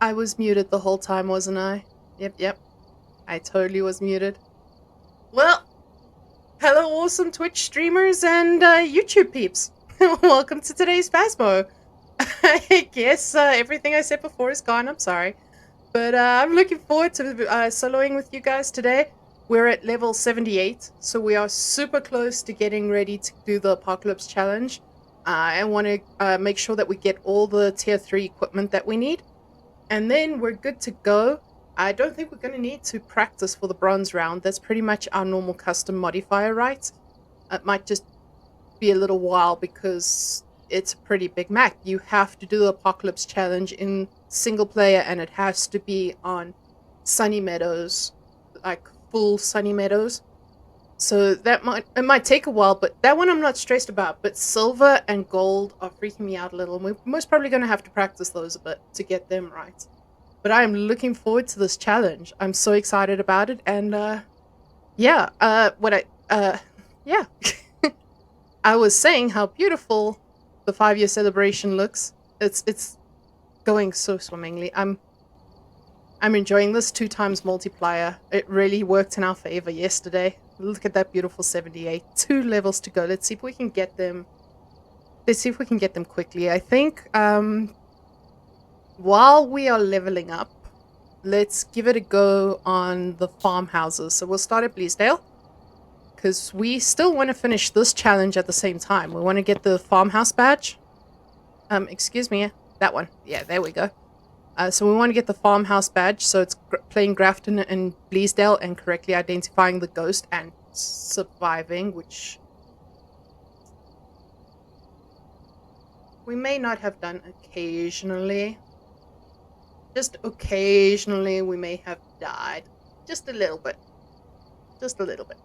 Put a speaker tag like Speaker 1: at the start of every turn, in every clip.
Speaker 1: I was muted the whole time, wasn't I? Yep. I totally was muted. Well, hello awesome Twitch streamers and YouTube peeps. Welcome to today's Phasmo. I guess everything I said before is gone, I'm sorry. But I'm looking forward to soloing with you guys today. We're at level 78, so we are super close to getting ready to do the Apocalypse Challenge. I want to make sure that we get all the tier 3 equipment that we need. And then we're good to go. I don't think we're going to need to practice for the bronze round. That's pretty much our normal custom modifier, right? It might just be a little while because it's a pretty big map. You have to do the Apocalypse Challenge in single player, and it has to be on Sunny Meadows, like full Sunny Meadows. So it might take a while, but that one I'm not stressed about. But silver and gold are freaking me out a little. And we're most probably going to have to practice those a bit to get them right. But I'm looking forward to this challenge. I'm so excited about it. And yeah, yeah. I was saying how beautiful the 5-year celebration looks. It's going so swimmingly. I'm enjoying this 2 times multiplier. It really worked in our favor yesterday. Look at that beautiful 78. 2 levels to go. Let's see if we can get them. Let's see if we can get them quickly. I think while we are leveling up, let's give it a go on the farmhouses. So we'll start at 𝙁𝙚𝙧𝙚 because we still want to finish this challenge at the same time. We want to get the farmhouse badge. Excuse me, that one. Yeah, there we go. So we want to get the farmhouse badge, so it's playing Grafton and 𝙁𝙬𝙧𝙚 and correctly identifying the ghost and surviving, which we may not have done occasionally. Just occasionally we may have died. Just a little bit. Just a little bit.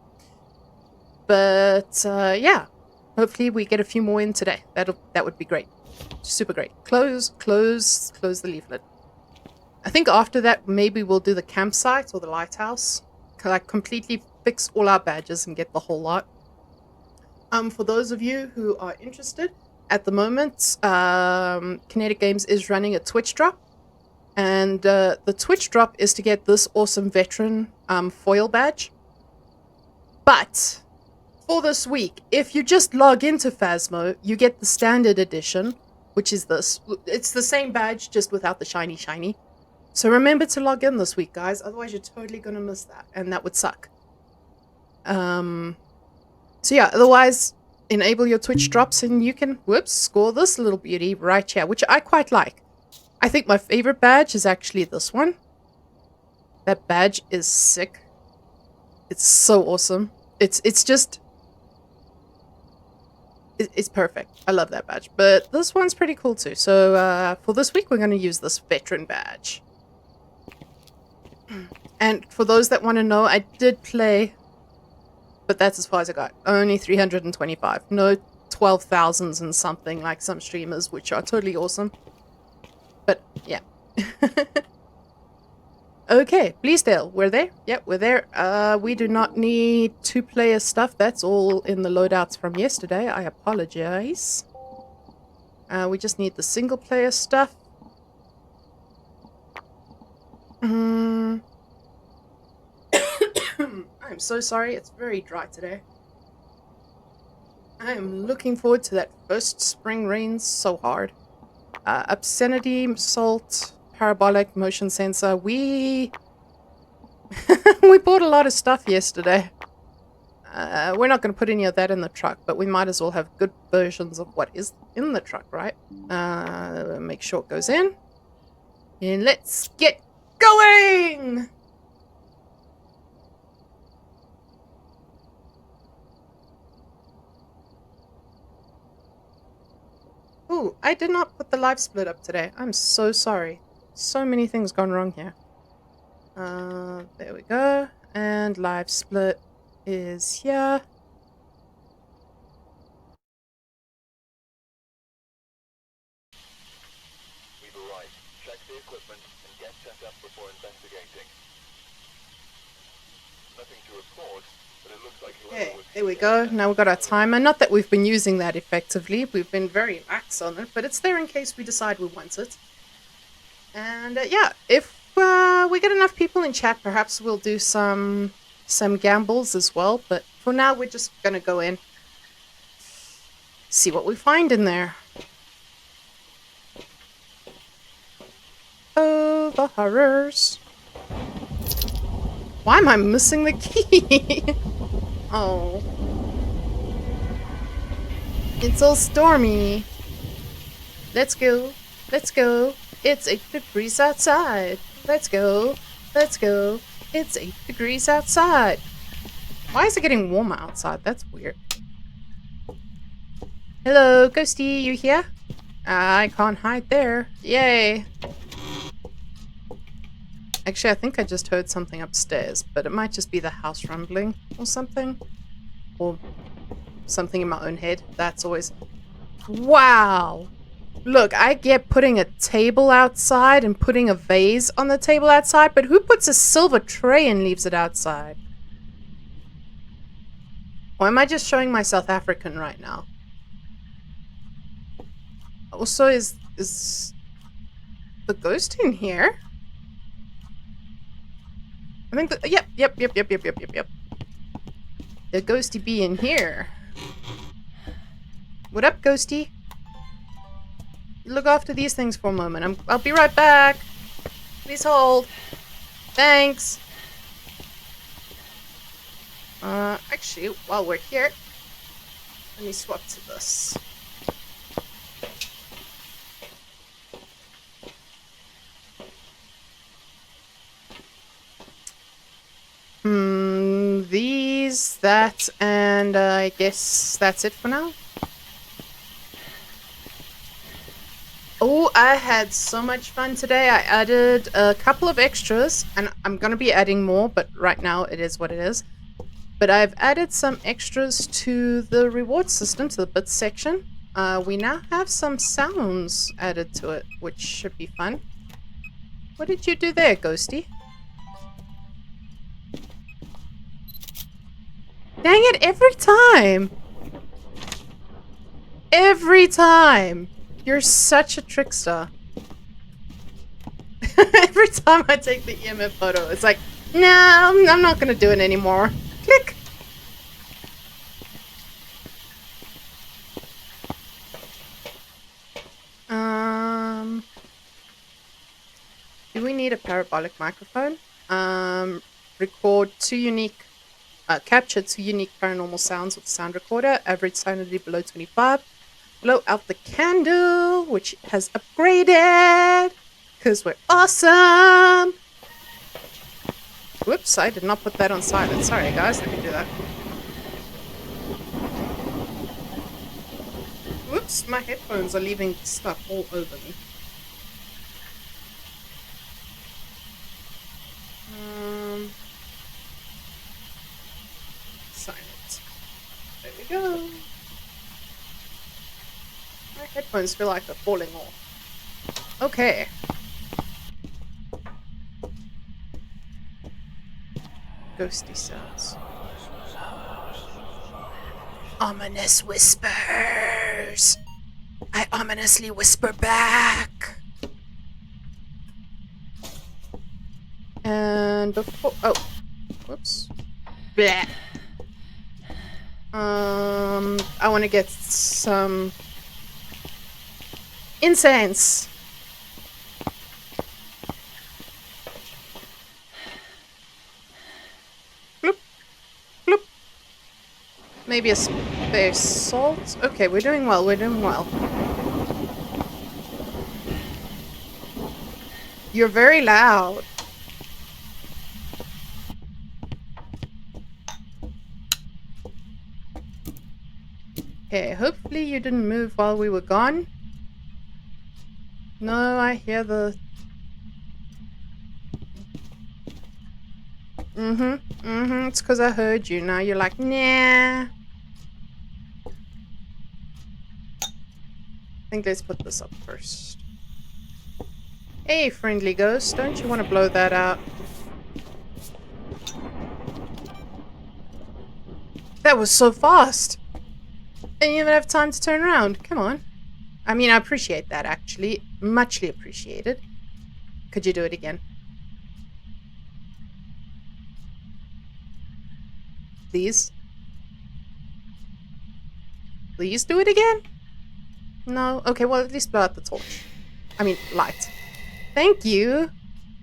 Speaker 1: But yeah, hopefully we get a few more in today. That would be great. Super great. Close the leaflet. I think after that, maybe we'll do the campsite or the lighthouse. Like completely fix all our badges and get the whole lot. For those of you who are interested, at the moment, Kinetic Games is running a Twitch drop. And the Twitch drop is to get this awesome veteran foil badge. But for this week, if you just log into Phasmo, you get the standard edition, which is this. It's the same badge, just without the shiny. So remember to log in this week, guys. Otherwise, you're totally going to miss that. And that would suck. So yeah, otherwise, enable your Twitch drops and you can, score this little beauty right here, which I quite like. I think my favorite badge is actually this one. That badge is sick. It's so awesome. It's just... It's perfect. I love that badge. But this one's pretty cool too. So for this week, we're going to use this veteran badge. And for those that want to know, I did play, but that's as far as I got. Only 325. No 12,000s and something like some streamers, which are totally awesome. But yeah. Okay, 𝙁𝙬𝙧𝙚, we're there. Yep, we're there. We do not need 2-player stuff. That's all in the loadouts from yesterday. I apologize. We just need the single-player stuff. I'm so sorry. It's very dry today. I am looking forward to that first spring rain so hard. Obscenity, salt, parabolic, motion sensor. We bought a lot of stuff yesterday. We're not going to put any of that in the truck, but we might as well have good versions of what is in the truck, right? Make sure it goes in. And let's get going! Ooh, I did not put the live split up today. I'm so sorry. So many things gone wrong here. There we go. And live split is here.
Speaker 2: We've arrived. Check the equipment and get set up before investigating. Nothing to report, but it looks like
Speaker 1: Okay, there we go. Now we've got our timer. Not that we've been using that effectively. We've been very lax on it, but it's there in case we decide we want it. And yeah, if we get enough people in chat, perhaps we'll do some gambles as well. But for now, we're just gonna go in, see what we find in there. Oh, the horrors. Why am I missing the key? Oh. It's all stormy. Let's go. Let's go. It's 8 degrees outside. Let's go. Let's go. It's 8 degrees outside. Why is it getting warmer outside? That's weird. Hello, Ghosty, you here? I can't hide there. Yay. Actually, I think I just heard something upstairs, but it might just be the house rumbling or something. Or something in my own head. That's always... Wow! Look, I get putting a table outside and putting a vase on the table outside, but who puts a silver tray and leaves it outside? Or am I just showing my South African right now? Also, is the ghost in here? I think that, yep. The ghosty be in here. What up, ghosty? Look after these things for a moment. I'll be right back. Please hold. Thanks. Actually, while we're here, let me swap to this. These, that, and I guess that's it for now. Oh, I had so much fun today. I added a couple of extras, and I'm gonna be adding more, but right now it is what it is. But I've added some extras to the reward system, to the bits section. We now have some sounds added to it, which should be fun. What did you do there, Ghosty? Dang it, every time! Every time! You're such a trickster. Every time I take the EMF photo, it's like, no, I'm not gonna do it anymore. Click! Do we need a parabolic microphone? Record 2 unique... capture 2 unique paranormal sounds with sound recorder. Average sanity below 25. Blow out the candle, which has upgraded. Because we're awesome. Whoops, I did not put that on silent. Sorry, guys. Let me do that. Whoops, my headphones are leaving stuff all over me. Silent. There we go. My headphones feel like they're falling off. Okay. Ghosty sounds. Ominous whispers. I ominously whisper back. And before... Oh. Whoops. Bleh. I want to get some... incense. Bloop. Bloop. Maybe a spare salt. Okay, we're doing well. We're doing well. You're very loud. Okay, hopefully you didn't move while we were gone. No, I hear the... It's because I heard you. Now you're like, nah. I think let's put this up first. Hey, friendly ghost. Don't you want to blow that out? That was so fast. I didn't even have time to turn around. Come on. I mean, I appreciate that, actually. Muchly appreciated. Could you do it again? Please? Please do it again? No? Okay, well, at least blow out the torch. I mean, light. Thank you.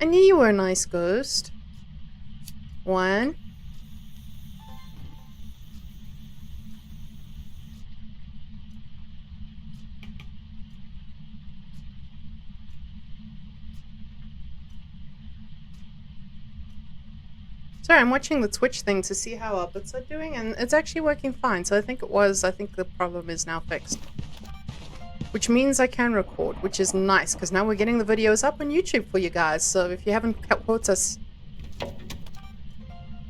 Speaker 1: I knew you were a nice ghost. 1. Sorry, I'm watching the Twitch thing to see how our bits are doing, and it's actually working fine. So I think the problem is now fixed. Which means I can record, which is nice, because now we're getting the videos up on YouTube for you guys. So if you haven't caught us...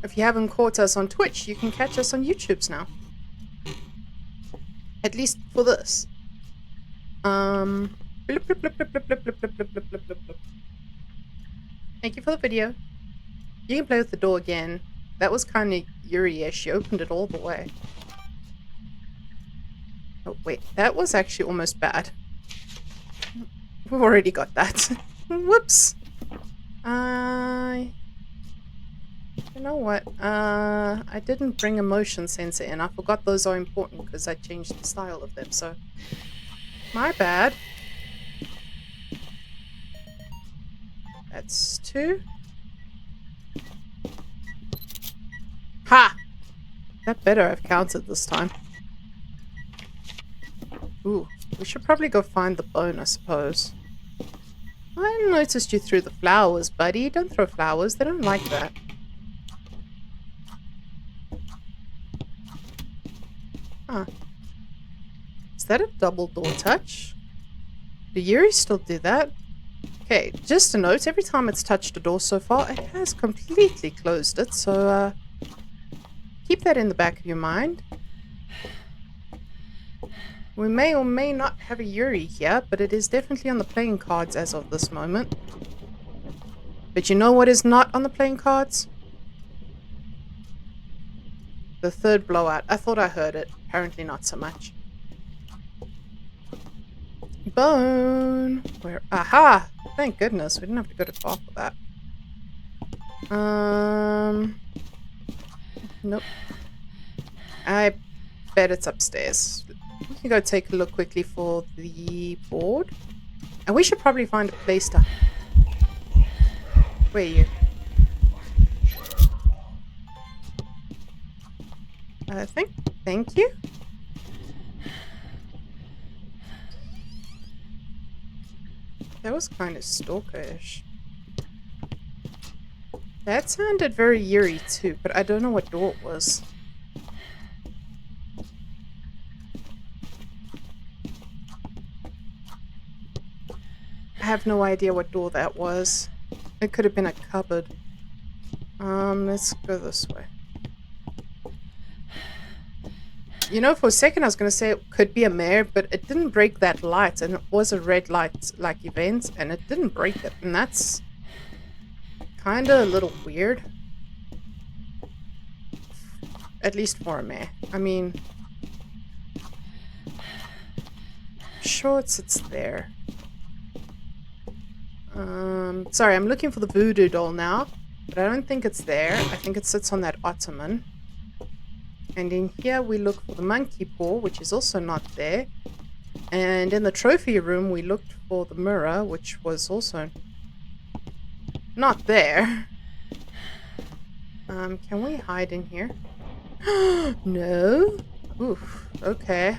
Speaker 1: If you haven't caught us on Twitch, you can catch us on YouTube's now. At least for this. Blip, blip, blip, blip, blip, blip, blip, blip, blip, blip, blip, blip, blip. Thank you for the video. You can play with the door again. That was kind of Yuri-ish. You opened it all the way. Oh, wait. That was actually almost bad. We've already got that. Whoops. You know what? I didn't bring a motion sensor in. I forgot those are important because I changed the style of them, so... My bad. That's 2. Ha! That better have counted this time. Ooh, we should probably go find the bone, I suppose. I noticed you threw the flowers, buddy. Don't throw flowers. They don't like that. Huh. Is that a double door touch? Do Yuri still do that? Okay, just a note. Every time it's touched a door so far, it has completely closed it. So, keep that in the back of your mind. We may or may not have a Yuri here, but it is definitely on the playing cards as of this moment. But you know what is not on the playing cards? The third blowout. I thought I heard it. Apparently not so much. Bone! Where? Aha! Thank goodness. We didn't have to go too far for that. Nope. I bet it's upstairs. We can go take a look quickly for the board. And we should probably find a place to... Where are you? Thank you. That was kind of stalker-ish. That sounded very eerie too, but I don't know what door it was. I have no idea what door that was. It could have been a cupboard. Let's go this way. You know, for a second I was going to say it could be a mare, but it didn't break that light, and it was a red light like event, and it didn't break it, and that's kind of a little weird. At least for a mare. I mean, sure it's there. Sorry, I'm looking for the voodoo doll now, but I don't think it's there. I think it sits on that ottoman. And in here we look for the monkey paw, which is also not there. And in the trophy room we looked for the mirror, which was also not there. Can we hide in here? No? Oof, okay.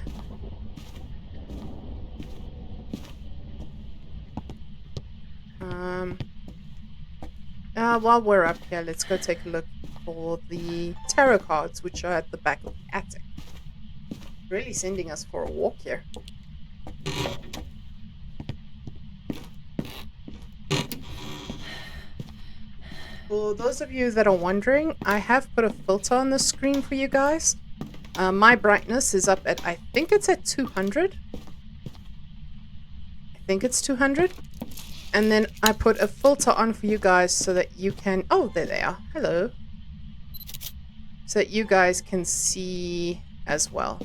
Speaker 1: While we're up here, let's go take a look for the tarot cards, which are at the back of the attic. Really sending us for a walk here. For those of you that are wondering, I have put a filter on the screen for you guys. My brightness is up at, I think it's at 200. I think it's 200. And then I put a filter on for you guys so that you can... Oh, there they are. Hello. So that you guys can see as well.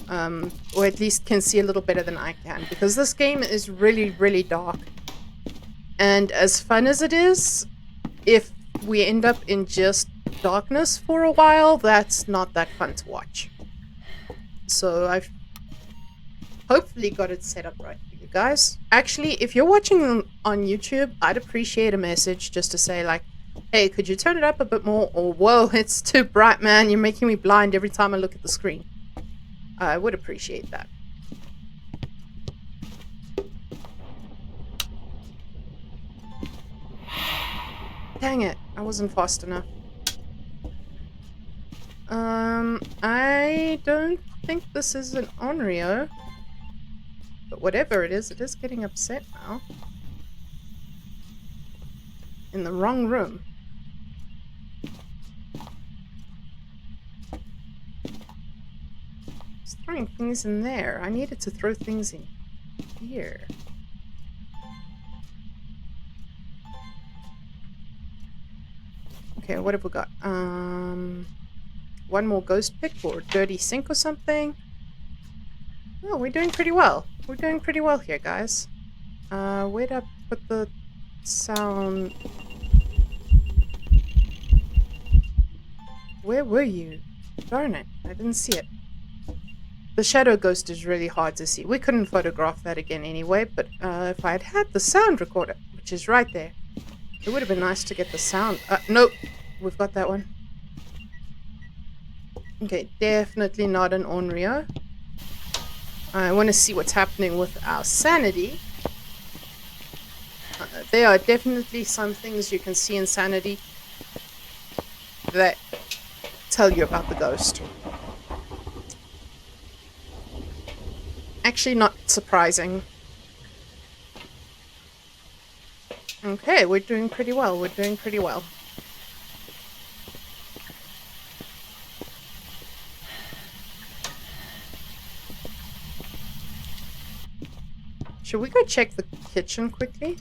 Speaker 1: Or at least can see a little better than I can. Because this game is really, really dark. And as fun as it is, if we end up in just darkness for a while, that's not that fun to watch. So I've hopefully got it set up right for you guys. Actually, if you're watching on YouTube, I'd appreciate a message just to say like, hey, could you turn it up a bit more? Or, whoa, it's too bright, man. You're making me blind every time I look at the screen. I would appreciate that. Dang it, I wasn't fast enough. I don't think this is an Onryo. But whatever it is getting upset now. In the wrong room. It's throwing things in there. I needed to throw things in here. Okay, what have we got? One more ghost pick or dirty sink or something. Oh, we're doing pretty well. We're doing pretty well here, guys. Where'd I put the sound? Where were you? Darn it, I didn't see it. The shadow ghost is really hard to see. We couldn't photograph that again anyway, but if I had had the sound recorder, which is right there, it would have been nice to get the sound. Nope, we've got that one. Okay, definitely not an Onryo. I want to see what's happening with our sanity. There are definitely some things you can see in sanity that tell you about the ghost. Actually, not surprising. Okay, we're doing pretty well. We're doing pretty well. Should we go check the kitchen quickly?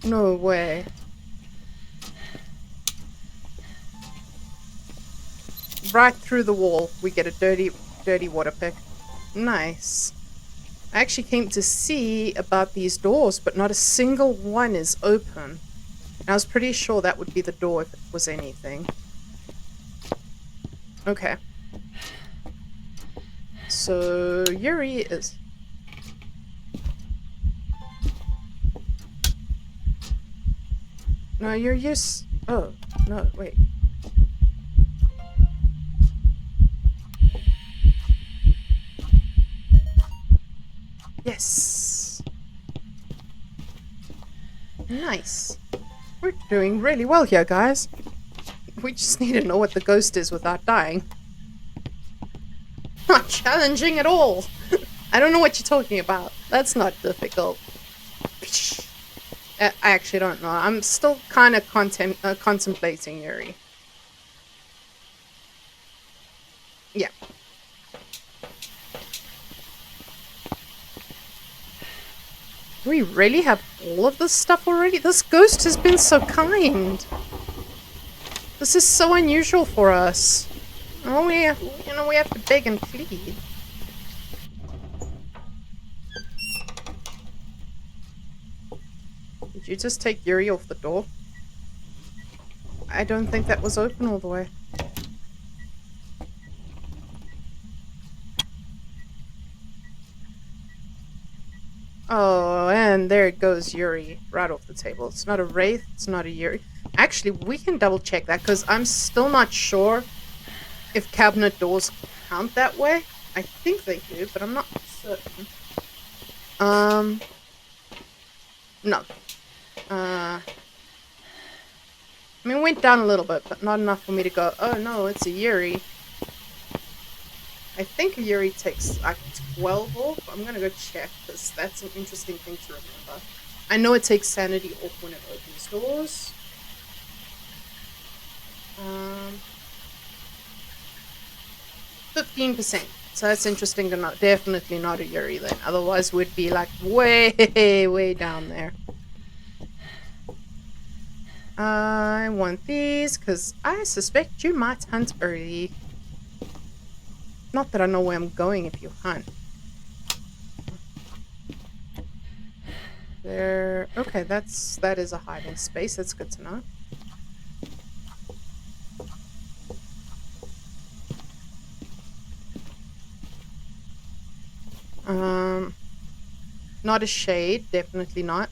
Speaker 1: No way. Right through the wall, we get a dirty water pick. Nice. I actually came to see about these doors, but not a single one is open. And I was pretty sure that would be the door if it was anything. Okay. So, Yuri is... No, you're used... Oh, no, wait. Yes. Nice. We're doing really well here, guys. We just need to know what the ghost is without dying. Not challenging at all. I don't know what you're talking about. That's not difficult. I actually don't know. I'm still kind of contemplating Yuri. Yeah. Do we really have all of this stuff already? This ghost has been so kind. This is so unusual for us. Oh, we have to beg and plead. Did you just take Yuri off the door? I don't think that was open all the way. Oh, and there it goes, Yuri, right off the table. It's not a Wraith, it's not a Yuri. Actually, we can double check that, because I'm still not sure if cabinet doors count that way. I think they do, but I'm not certain. No. I mean, it went down a little bit, but not enough for me to go, oh no, it's a Yuri. I think a Yuri takes like 12 off. I'm gonna go check, because that's an interesting thing to remember. I know it takes sanity off when it opens doors. 15%. So that's interesting to know. Definitely not a Yuri then. Otherwise we'd be like way down there. I want these because I suspect you might hunt early. Not that I know where I'm going if you hunt. There. Okay, that is a hiding space. That's good to know. Not a shade, definitely not.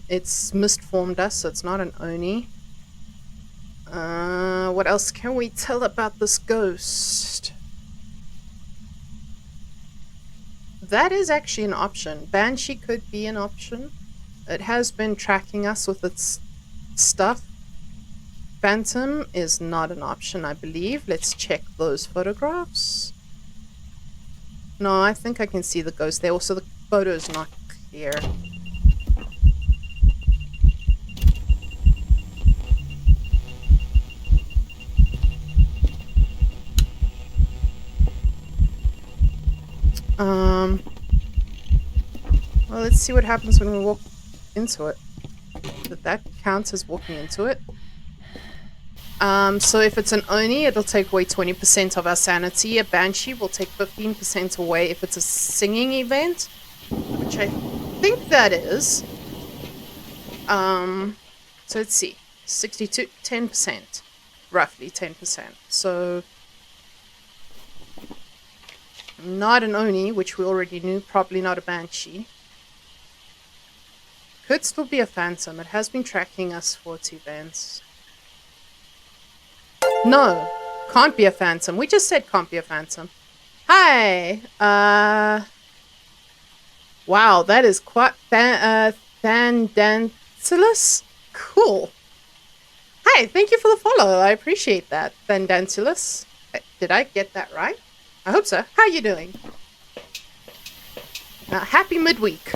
Speaker 1: It's mist formed dust, so it's not an oni. What else can we tell about this ghost? That is actually an option. Banshee could be an option. It has been tracking us with its stuff. Phantom is not an option, I believe. Let's check those photographs. No, I think I can see the ghost there. Also, the photo is not clear. Well, let's see what happens when we walk into it. That counts as walking into it. So if it's an Oni, it'll take away 20% of our sanity. A Banshee will take 15% away if it's a singing event, which I think that is. So let's see. 62, 10%. Roughly 10%. So not an Oni, which we already knew. Probably not a Banshee. Could still be a Phantom. It has been tracking us for 2 events. No, can't be a Phantom. We just said can't be a Phantom. Hi. Wow, that is quite Thandantilus. Cool. Hi, thank you for the follow. I appreciate that, Thandantilus. Did I get that right? I hope so. How are you doing? Happy midweek.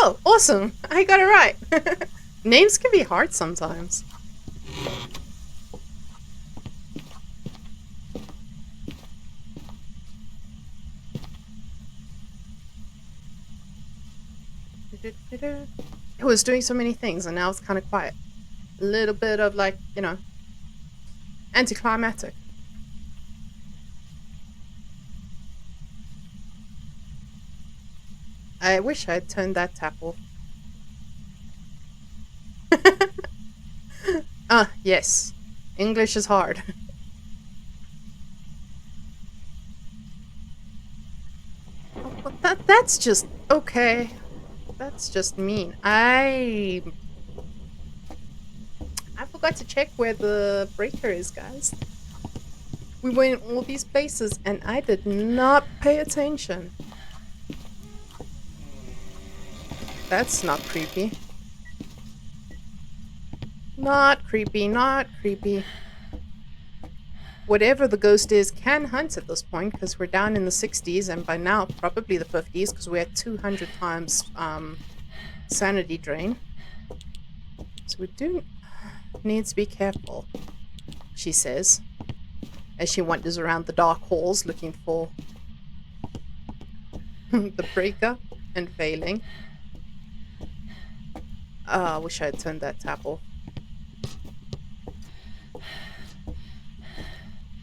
Speaker 1: Oh, awesome. I got it right. Names can be hard sometimes. It was doing so many things and now it's kind of quiet. A little bit of like, you know, anticlimactic. I wish I'd turned that tap off. Yes. English is hard. Oh, that's just okay. That's just mean. I forgot to check where the breaker is, guys. We went all these places and I did not pay attention. That's not creepy. Not creepy, not creepy. Whatever the ghost is can hunt at this point because we're down in the 60s and by now probably the 50s because we're at 200 times sanity drain. So we do need to be careful, she says, as she wanders around the dark halls looking for the breaker and failing. I wish I had turned that tap off.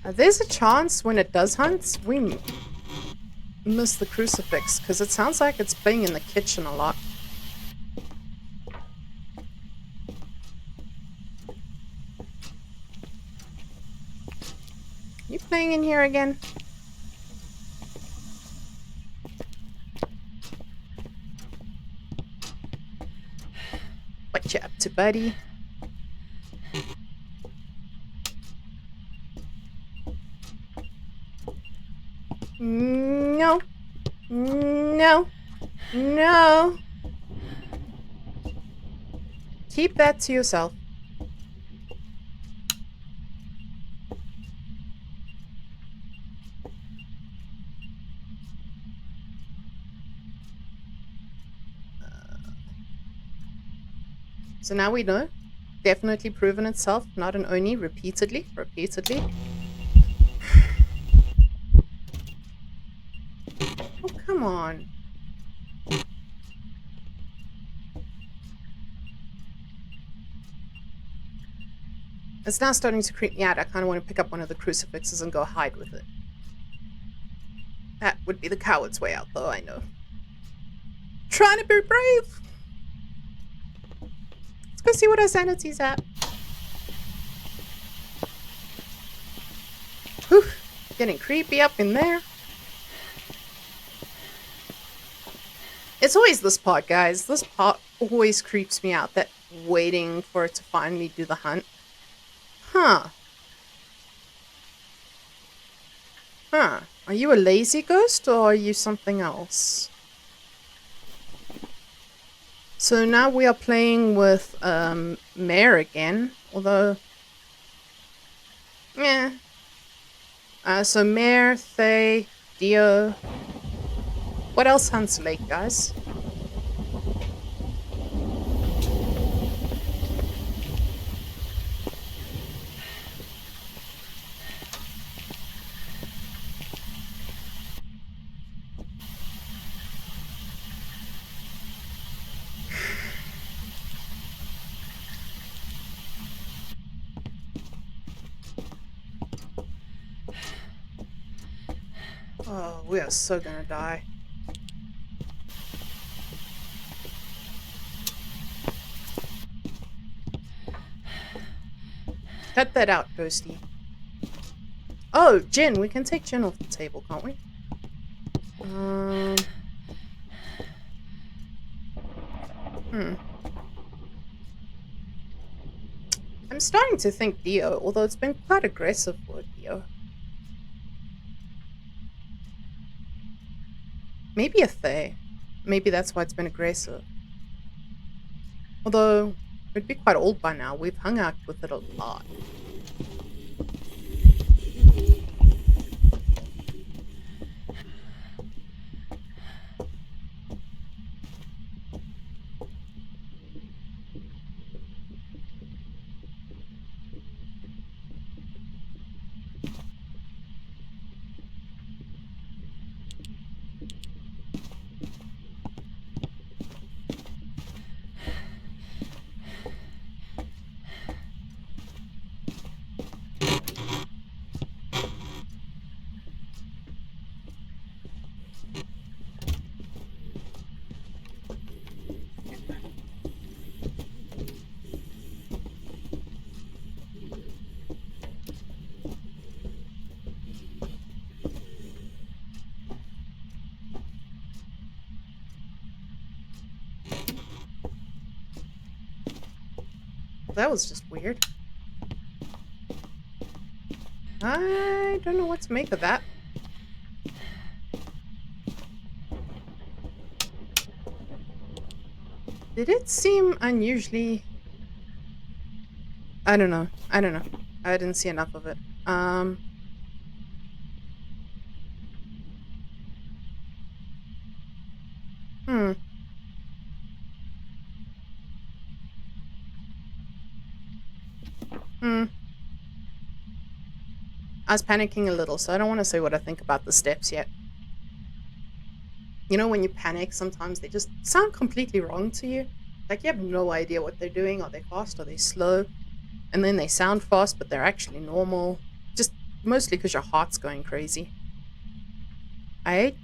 Speaker 1: There's a chance when it does hunt, we miss the crucifix, because it sounds like it's playing in the kitchen a lot. You playing in here again? What you up to, buddy? No. No. No. Keep that to yourself. So now we know. Definitely proven itself. Not an Oni. Repeatedly. Repeatedly. Oh, come on. It's now starting to creep me out. I kind of want to pick up one of the crucifixes and go hide with it. That would be the coward's way out, though, I know. Trying to be brave! Let's go see what our sanity's at. Whew. Getting creepy up in there. It's always this part, guys. This part always creeps me out. That waiting for it to finally do the hunt. Huh. Huh. Are you a lazy ghost or are you something else? So now we are playing with Mare again. Although... yeah. So Mare, Thay, Dio. What else hunts late, guys? Oh, we are so gonna die. Cut that out, Ghosty. Oh, gin. We can take gin off the table, can't we? I'm starting to think Dio, although it's been quite aggressive for Dio. Maybe a Thay. Maybe that's why it's been aggressive. Although, it'd be quite old by now. We've hung out with it a lot. That was just weird. I don't know what to make of that. Did it seem unusually... I don't know. I didn't see enough of it. I was panicking a little, so I don't want to say what I think about the steps yet. You know, when you panic, sometimes they just sound completely wrong to you. Like, you have no idea what they're doing. Are they fast? Are they slow? And then they sound fast, but they're actually normal. Just mostly because your heart's going crazy. I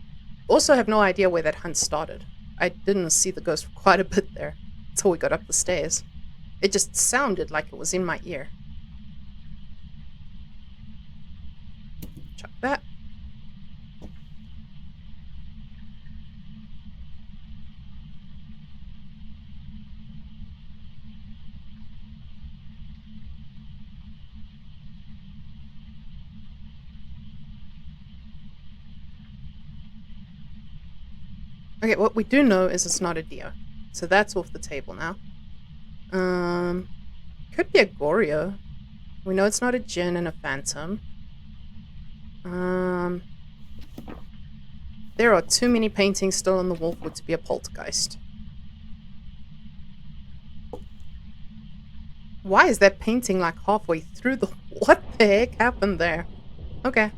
Speaker 1: also have no idea where that hunt started. I didn't see the ghost for quite a bit there until we got up the stairs. It just sounded like it was in my ear. Chuck that. Okay, what we do know is it's not a Dio. So that's off the table now. Could be a Goryo. We know it's not a Djinn and a Phantom. There are too many paintings still on the wall for it to be a poltergeist. Why is that painting like halfway through the... What the heck happened there? Okay.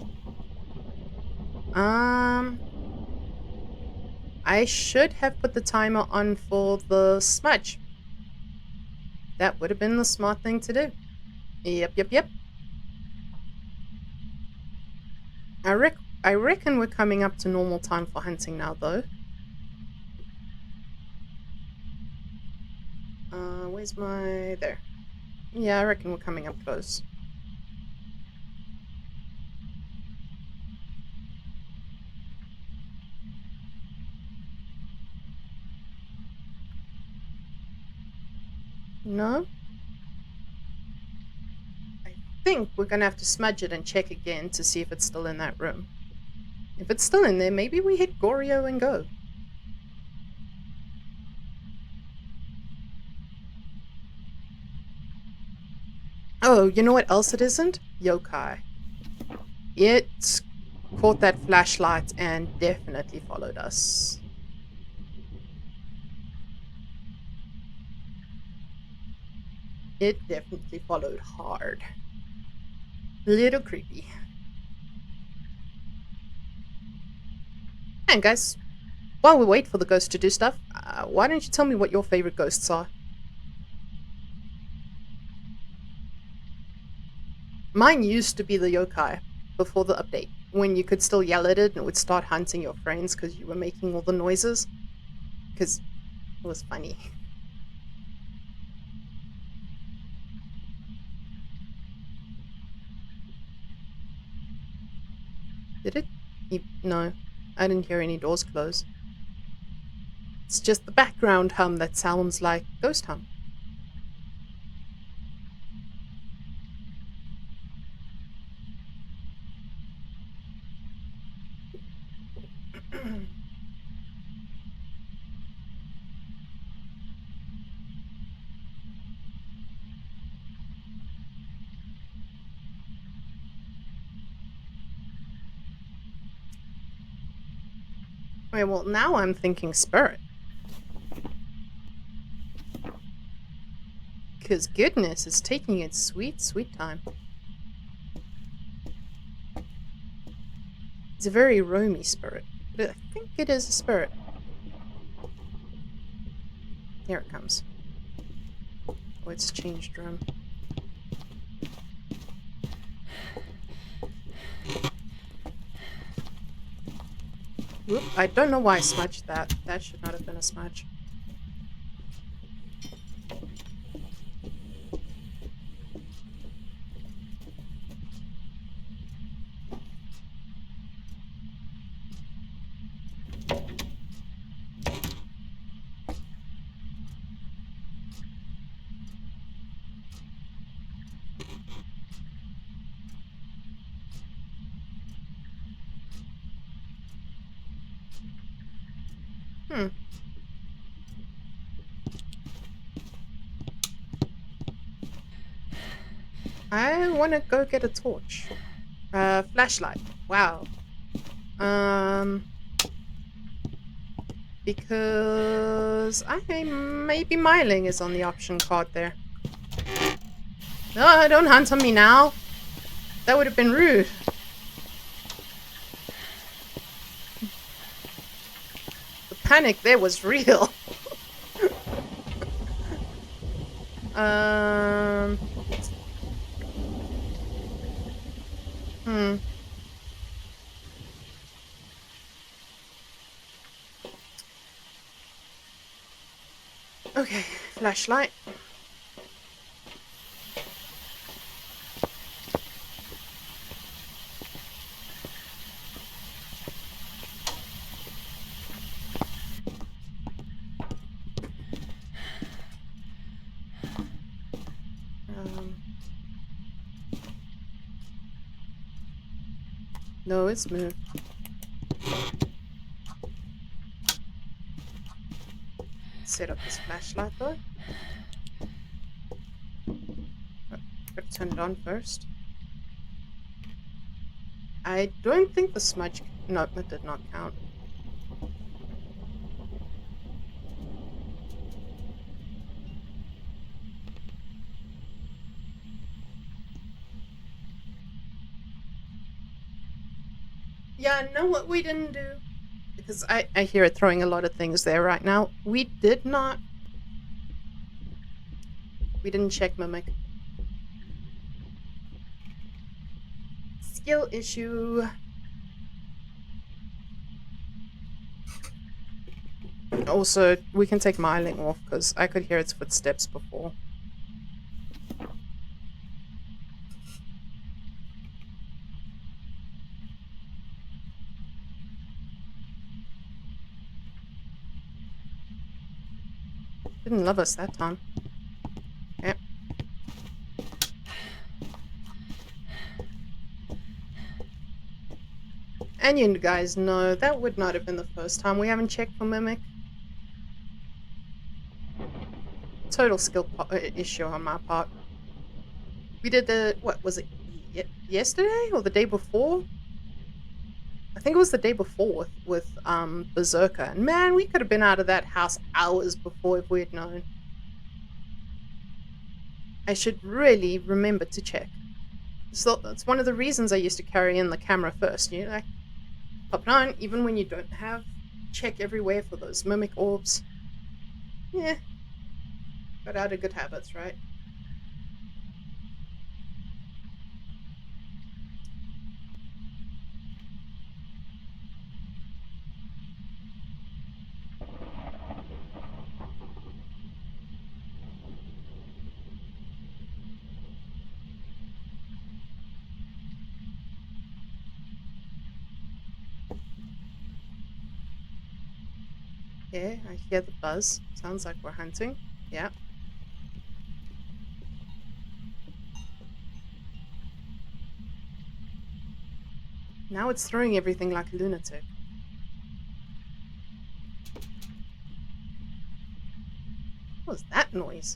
Speaker 1: I should have put the timer on for the smudge. That would have been the smart thing to do. Yep. I reckon we're coming up to normal time for hunting now, though. Where's my... there. Yeah, I reckon we're coming up close. No? I think we're gonna have to smudge it and check again to see if it's still in that room. If it's still in there, maybe we hit Goryo and go. Oh, you know what else it isn't? Yokai. It caught that flashlight and definitely followed us. It definitely followed hard. Little creepy. And guys, while we wait for the ghost to do stuff, why don't you tell me what your favorite ghosts are? Mine used to be the yokai before the update, when you could still yell at it and it would start hunting your friends because you were making all the noises. Because it was funny. Did it? No, I didn't hear any doors close. It's just the background hum that sounds like ghost hum. Okay, well, now I'm thinking spirit. Because goodness is taking its sweet, sweet time. It's a very roamy spirit, but I think it is a spirit. Here it comes. Oh, it's changed room. Whoop, I don't know why I smudged that. That should not have been a smudge. I want to go get a torch. Flashlight. Wow. Because maybe Myling is on the option card there. No, don't hunt on me now. That would have been rude. The panic there was real. Okay, flashlight. No, it's moved. Set up this flashlight though. Gotta turn it on first. I don't think the smudge... No, it did not count. Yeah, know what we didn't do? Because I hear it throwing a lot of things there right now. We didn't check Mimic. skill issue. Also, we can take Myling off because I could hear its footsteps before. Didn't love us that time. Yep. And you guys know that would not have been the first time we haven't checked for Mimic. Total skill issue on my part. We did the, what was it, yesterday or the day before? I think it was the day before with 𝙁𝙚𝙧𝙚. And man, we could have been out of that house hours before if we had known. I should really remember to check. So that's one of the reasons I used to carry in the camera first. You know, like, pop it on, even when you don't have, check everywhere for those mimic orbs. Yeah. Got out of good habits, right? Yeah, I hear the buzz. Sounds like we're hunting. Yeah. Now it's throwing everything like a lunatic. What was that noise?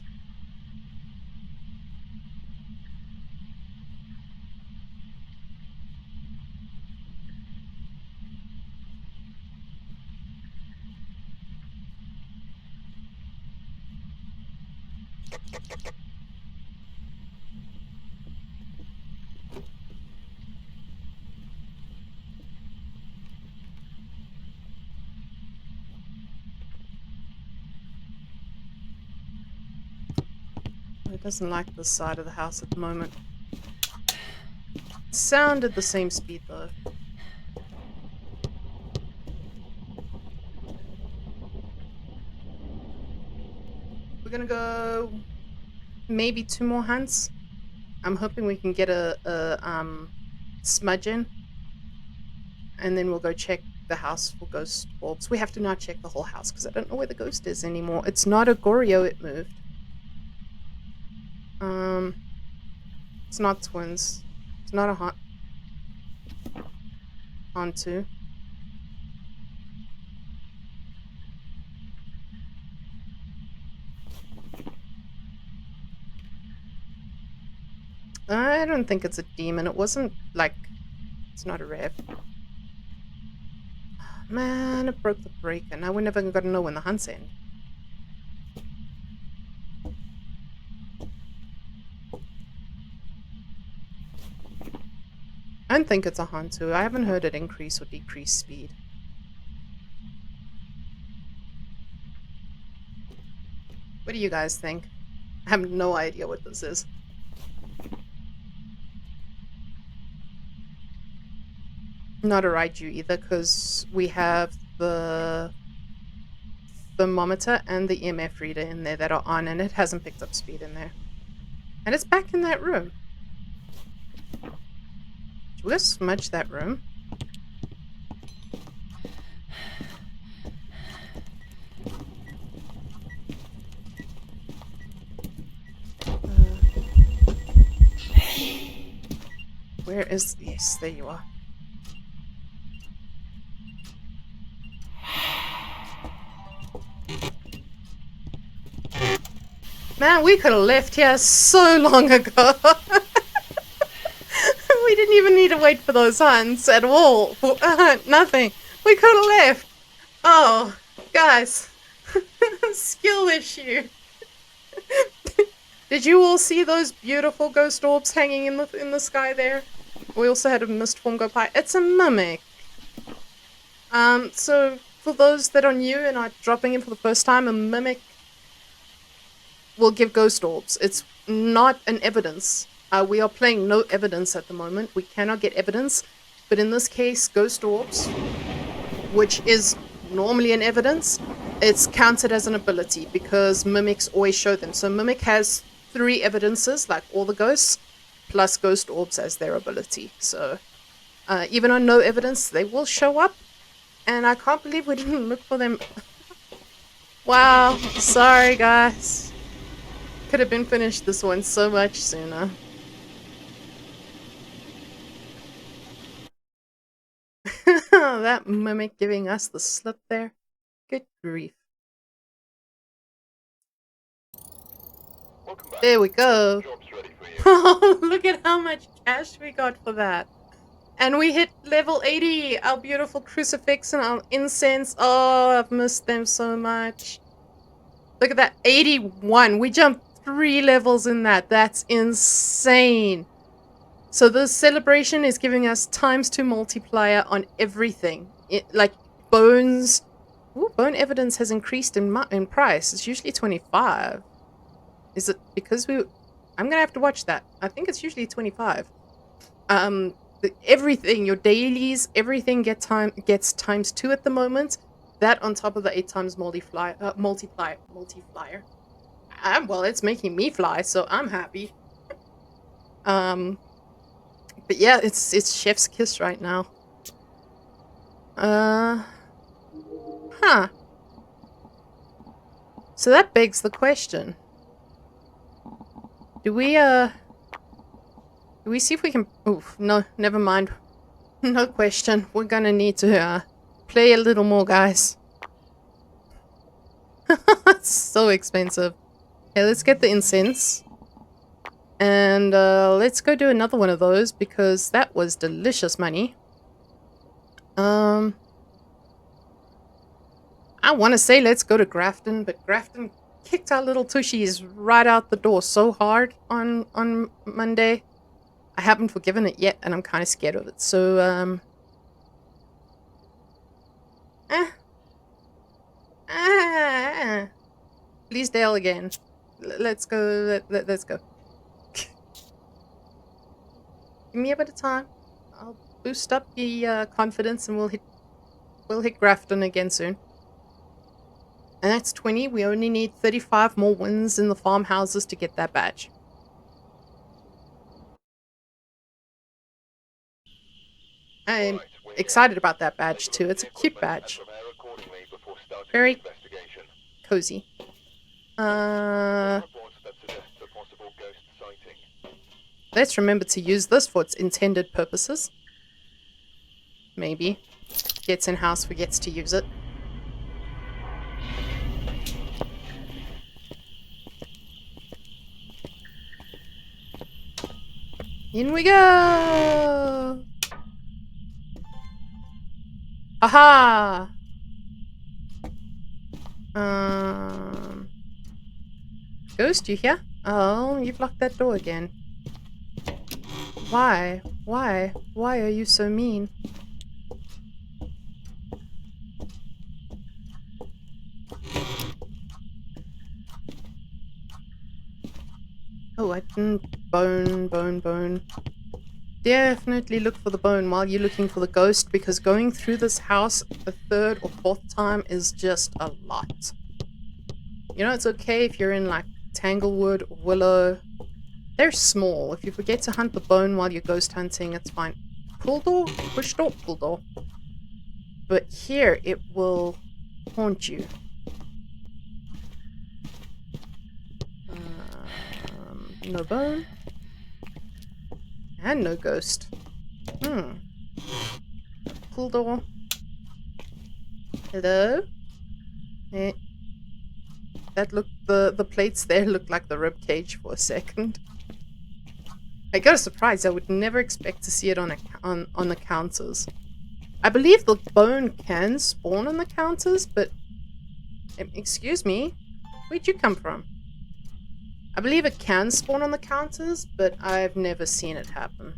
Speaker 1: It doesn't like this side of the house at the moment. It sounded the same speed though. We're gonna go maybe 2 more hunts. I'm hoping we can get a smudge in. And then we'll go check the house for ghost orbs. We have to now check the whole house because I don't know where the ghost is anymore. It's not a Goryo, it moved. It's not twins. It's not a Hantu. I don't think it's a demon. It wasn't like... It's not a rev. Man, it broke the breaker. Now we're never gonna know when the hunt's end. I don't think it's a Hantu. I haven't heard it increase or decrease speed. What do you guys think? I have no idea what this is. Not a Raiju either, because we have the thermometer and the EMF reader in there that are on, and it hasn't picked up speed in there. And it's back in that room. Should we go smudge that room? Where is... Yes, there you are. Man, we could have left here so long ago. We didn't even need to wait for those hunts at all. Nothing. We could have left. Oh, guys. Skill issue. Did you all see those beautiful ghost orbs hanging in the sky there? We also had a mist form go by. It's a mimic. So for those that are new and are dropping in for the first time, a mimic will give ghost orbs. It's not an evidence We are playing no evidence at the moment. We cannot get evidence. But in this case, ghost orbs, which is normally an evidence, it's counted as an ability because mimics always show them. So mimic has 3 evidences, like all the ghosts, plus ghost orbs as their ability. So even on no evidence, they will show up. And I can't believe we didn't look for them. Wow, sorry guys. Could have been finished this one so much sooner. That mimic giving us the slip there. Good grief.
Speaker 2: Welcome back.
Speaker 1: There we go.
Speaker 2: Job's ready for you.
Speaker 1: Oh, look at how much cash we got for that. And we hit level 80. Our beautiful crucifix and our incense. Oh, I've missed them so much. Look at that. 81. We jumped 3 levels in that. That's insane. So this celebration is giving us ×2 multiplier on everything. Like bones. Ooh, bone evidence has increased in price. It's usually 25. Is it because we... I'm going to have to watch that. I think it's usually 25. Everything, your dailies, everything gets ×2 at the moment. That on top of the 8 times multiplier. Well, it's making me fly, so I'm happy. But yeah, it's chef's kiss right now. Huh. So that begs the question. Do we see if we can... Oof, no, never mind. No question. We're gonna need to play a little more, guys. It's so expensive. Okay, let's get the incense. And let's go do another one of those because that was delicious money. I want to say let's go to Grafton, but Grafton kicked our little tushies right out the door so hard on Monday. I haven't forgiven it yet, and I'm kind of scared of it. So, please Dale again. Let's go. Let's go. Give me a bit of time. I'll boost up the confidence, and we'll hit Grafton again soon. And that's 20. We only need 35 more wins in the farmhouses to get that badge. I'm excited about that badge too. It's a cute badge. Very cozy. Let's remember to use this for its intended purposes. Maybe. Gets in house, forgets to use it. In we go! Aha! Ghost, you here? Oh, you've locked that door again. Why? Why? Why are you so mean? Oh, I didn't... Bone. Definitely look for the bone while you're looking for the ghost, because going through this house a 3rd or 4th time is just a lot. You know, it's okay if you're in like Tanglewood or Willow. They're small. If you forget to hunt the bone while you're ghost hunting, it's fine. Pull door? Push door? Pull door. But here, it will haunt you. No bone. And no ghost. Pull door. Hello? Eh. That looked... The plates there looked like the rib cage for a second. I got a surprise. I would never expect to see it on the counters. I believe the bone can spawn on the counters, but... Excuse me? Where'd you come from? I believe it can spawn on the counters, but I've never seen it happen.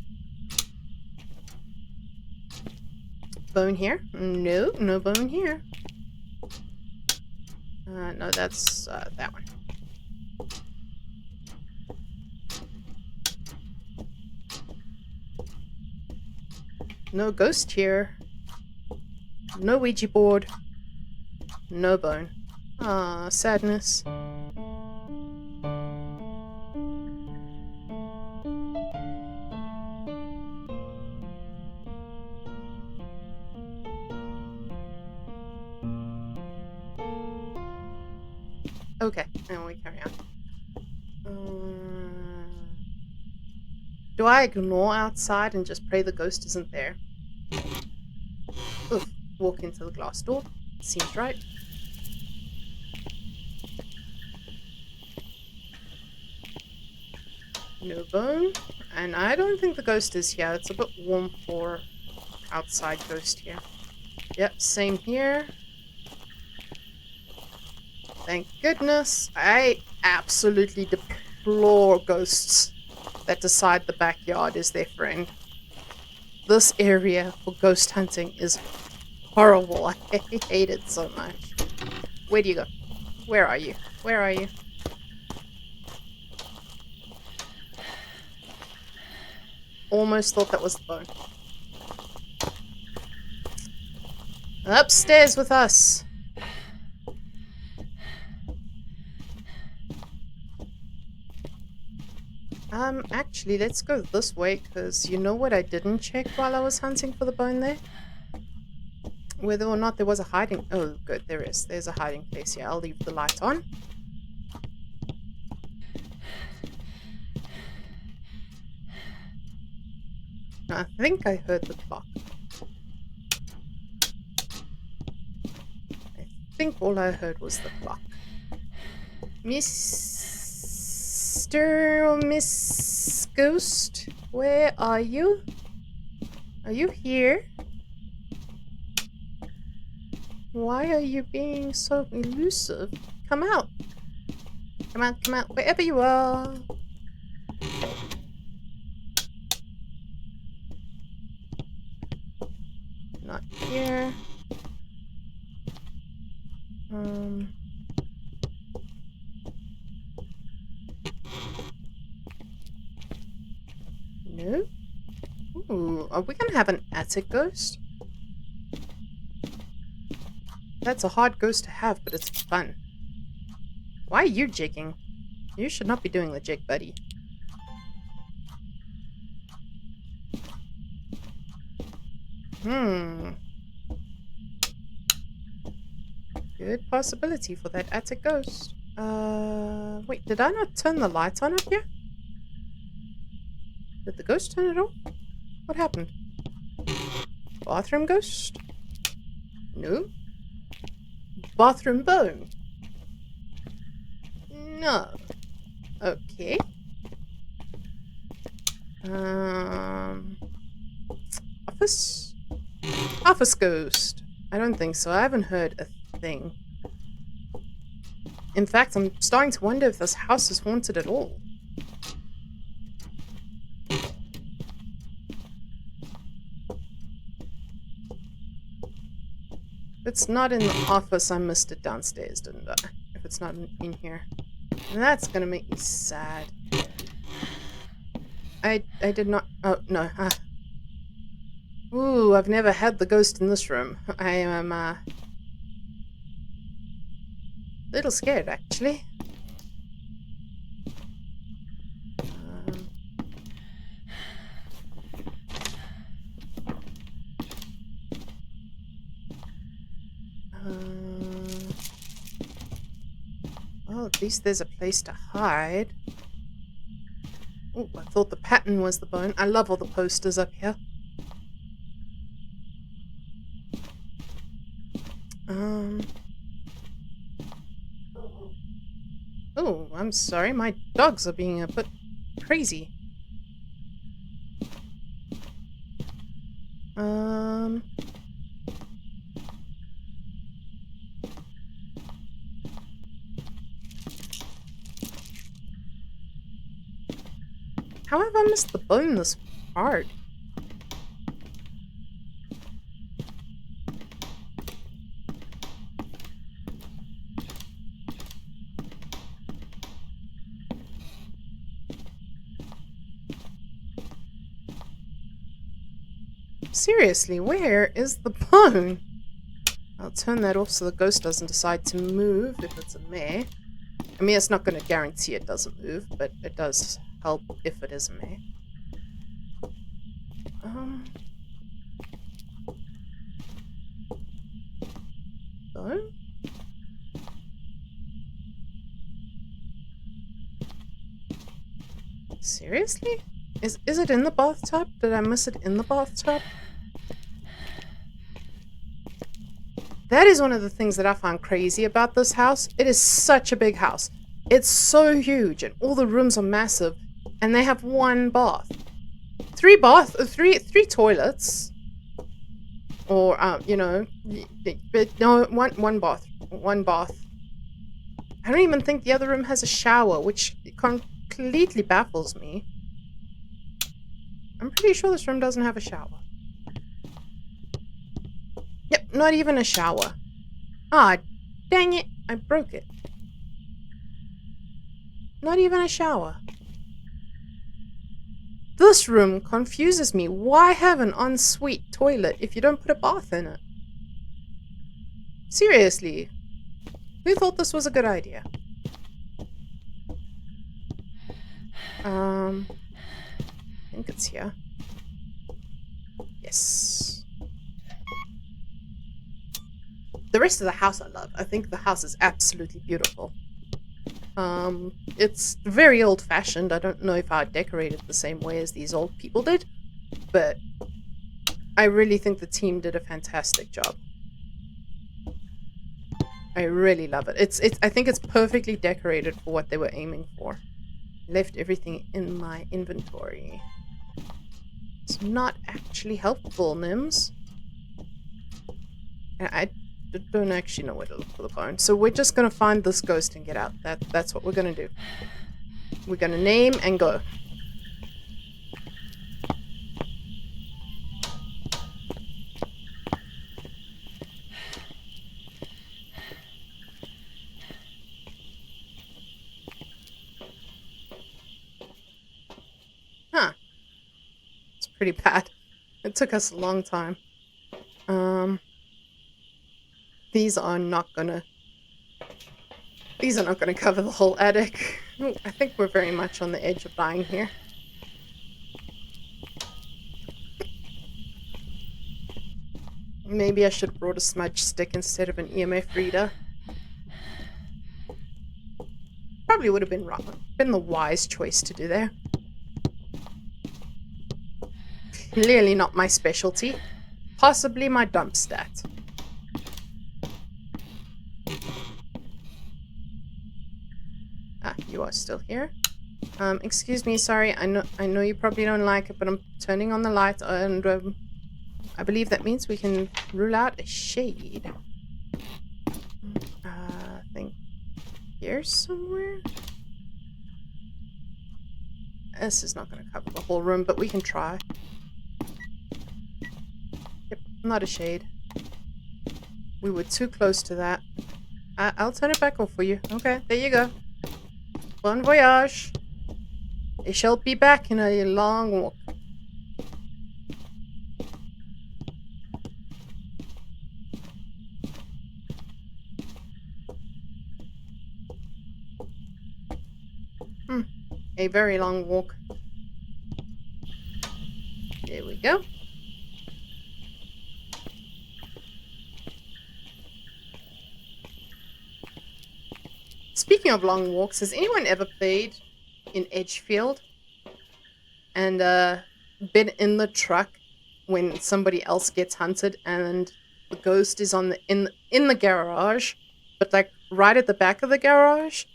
Speaker 1: Bone here? No, no bone here. No, that's that one. No ghost here. No Ouija board. No bone. Ah, sadness. Okay, and we carry on. Do I ignore outside and just pray the ghost isn't there? Oof. Walk into the glass door. Seems right. No bone. And I don't think the ghost is here. It's a bit warm for outside ghost here. Yep, same here. Thank goodness. I absolutely deplore ghosts that decide the backyard is their friend. This area for ghost hunting is horrible. I hate it so much. Where do you go? Where are you? Where are you? Almost thought that was the bone. Upstairs with us. Actually, let's go this way, because you know what I didn't check while I was hunting for the bone there? Whether or not there was a hiding... Oh, good, there is. There's a hiding place here. I'll leave the light on. I think I heard the clock. I think all I heard was the clock. Mr. or Miss Ghost, where are you? Are you here? Why are you being so elusive? Come out. Come out, come out, wherever you are. Not here. No? Ooh, are we gonna have an attic ghost? That's a hard ghost to have, but it's fun. Why are you jigging? You should not be doing the jig, buddy. Good possibility for that attic ghost. Wait, did I not turn the light on up here? Did the ghost turn it off? What happened? Bathroom ghost? No. Bathroom bone? No. Okay. Office? Office ghost. I don't think so. I haven't heard a thing. In fact, I'm starting to wonder if this house is haunted at all. If it's not in the office, I missed it downstairs, didn't I? If it's not in here. And that's gonna make me sad. I did not... Oh, no. Ooh, I've never had the ghost in this room. I am, a little scared, actually. Well, at least there's a place to hide. Oh, I thought the pattern was the bone. I love all the posters up here. Oh, I'm sorry. My dogs are being a bit crazy. How have I missed the bone this hard? Seriously, where is the bone? I'll turn that off so the ghost doesn't decide to move if it's a meh. I mean, it's not going to guarantee it doesn't move, but it does help if it is a meh. Bone? Seriously? Is it in the bathtub? Did I miss it in the bathtub? That is one of the things that I find crazy about this house. It is such a big house. It's so huge and all the rooms are massive and they have one bath. Three toilets. Or, you know, but no, one bath. One bath. I don't even think the other room has a shower, which completely baffles me. I'm pretty sure this room doesn't have a shower. Yep, not even a shower. Ah, dang it. I broke it. Not even a shower. This room confuses me. Why have an ensuite toilet if you don't put a bath in it? Seriously. Who thought this was a good idea? I think it's here. Yes. The rest of the house I love. I think the house is absolutely beautiful. It's very old-fashioned. I don't know if I decorated the same way as these old people did, but I really think the team did a fantastic job. I really love it. I think it's perfectly decorated for what they were aiming for. Left everything in my inventory. It's not actually helpful, Nims. I don't actually know where to look for the bone. So we're just gonna find this ghost and get out. That's what we're gonna do. We're gonna name and go. Huh. It's pretty bad. It took us a long time. These are not gonna cover the whole attic. I think we're very much on the edge of dying here. Maybe I should have brought a smudge stick instead of an EMF reader. Probably would have been the wise choice to do there. Clearly not my specialty. Possibly my dump stat. Ah, you are still here. Excuse me, sorry. I know you probably don't like it, but I'm turning on the light, and I believe that means we can rule out a shade. I think here somewhere. This is not going to cover the whole room, but we can try. Yep, not a shade. We were too close to that. I'll turn it back off for you. Okay, there you go. Bon voyage. I shall be back in a long walk. A very long walk. There we go. Speaking of long walks, has anyone ever played in Edgefield and been in the truck when somebody else gets hunted and the ghost is on in the garage, but like right at the back of the garage,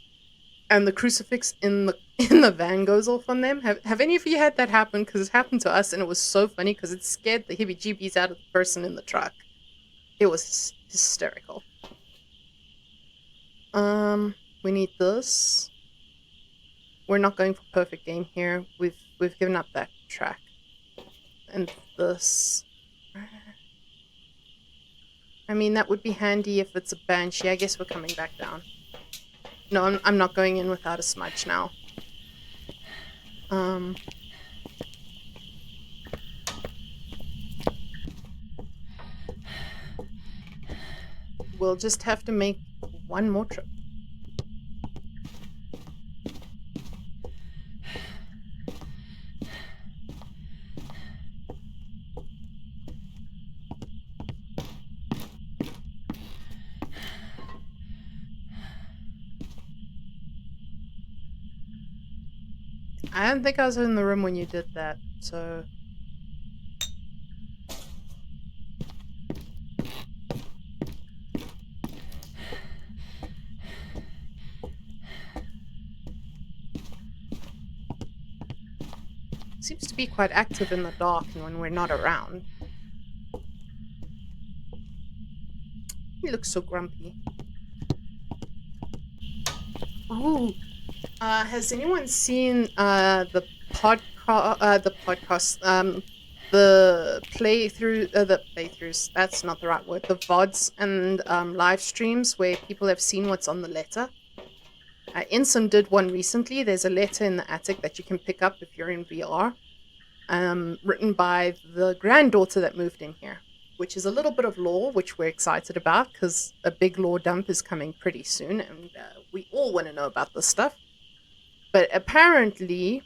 Speaker 1: and the crucifix in the van goes off on them? Have any of you had that happen? Because it happened to us and it was so funny because it scared the heebie-jeebies out of the person in the truck. It was hysterical. We need this. We're not going for perfect game here. We've given up that track. And this. I mean, that would be handy if it's a banshee. I guess we're coming back down. No, I'm not going in without a smudge now. we'll just have to make one more trip. I don't think I was in the room when you did that, so... Seems to be quite active in the dark and when we're not around. He looks so grumpy. Ooh. Has anyone seen the podcast, the playthroughs, that's not the right word, the VODs and live streams where people have seen what's on the letter? 𝙁𝙚𝙧𝙚 did one recently. There's a letter in the attic that you can pick up if you're in VR, written by the granddaughter that moved in here, which is a little bit of lore, which we're excited about because a big lore dump is coming pretty soon, and we all want to know about this stuff. But apparently,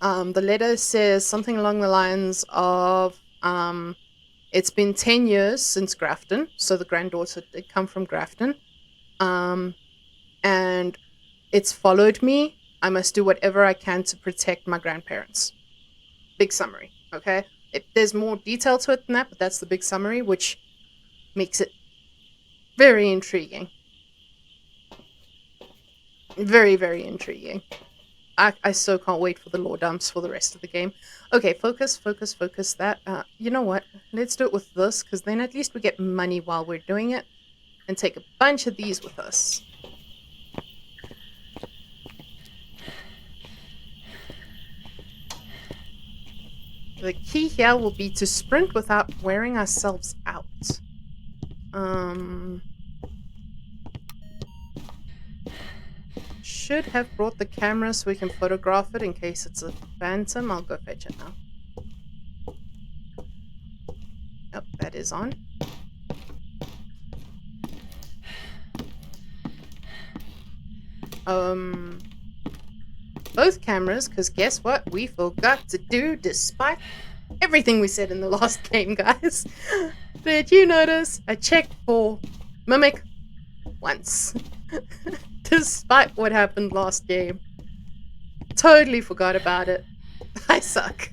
Speaker 1: the letter says something along the lines of, it's been 10 years since Grafton, so the granddaughter did come from Grafton, and it's followed me. I must do whatever I can to protect my grandparents. Big summary, okay? There's more detail to it than that, but that's the big summary, which makes it very intriguing. Very, very intriguing. I so can't wait for the lore dumps for the rest of the game. Okay, focus. That, you know what? Let's do it with this, because then at least we get money while we're doing it. And take a bunch of these with us. The key here will be to sprint without wearing ourselves out. Should have brought the camera so we can photograph it in case it's a phantom. I'll go fetch it now. Yep, that is on. Both cameras, because guess what? We forgot to do despite everything we said in the last game, guys. Did you notice? I checked for Mimic once. Despite what happened last game. Totally forgot about it. I suck.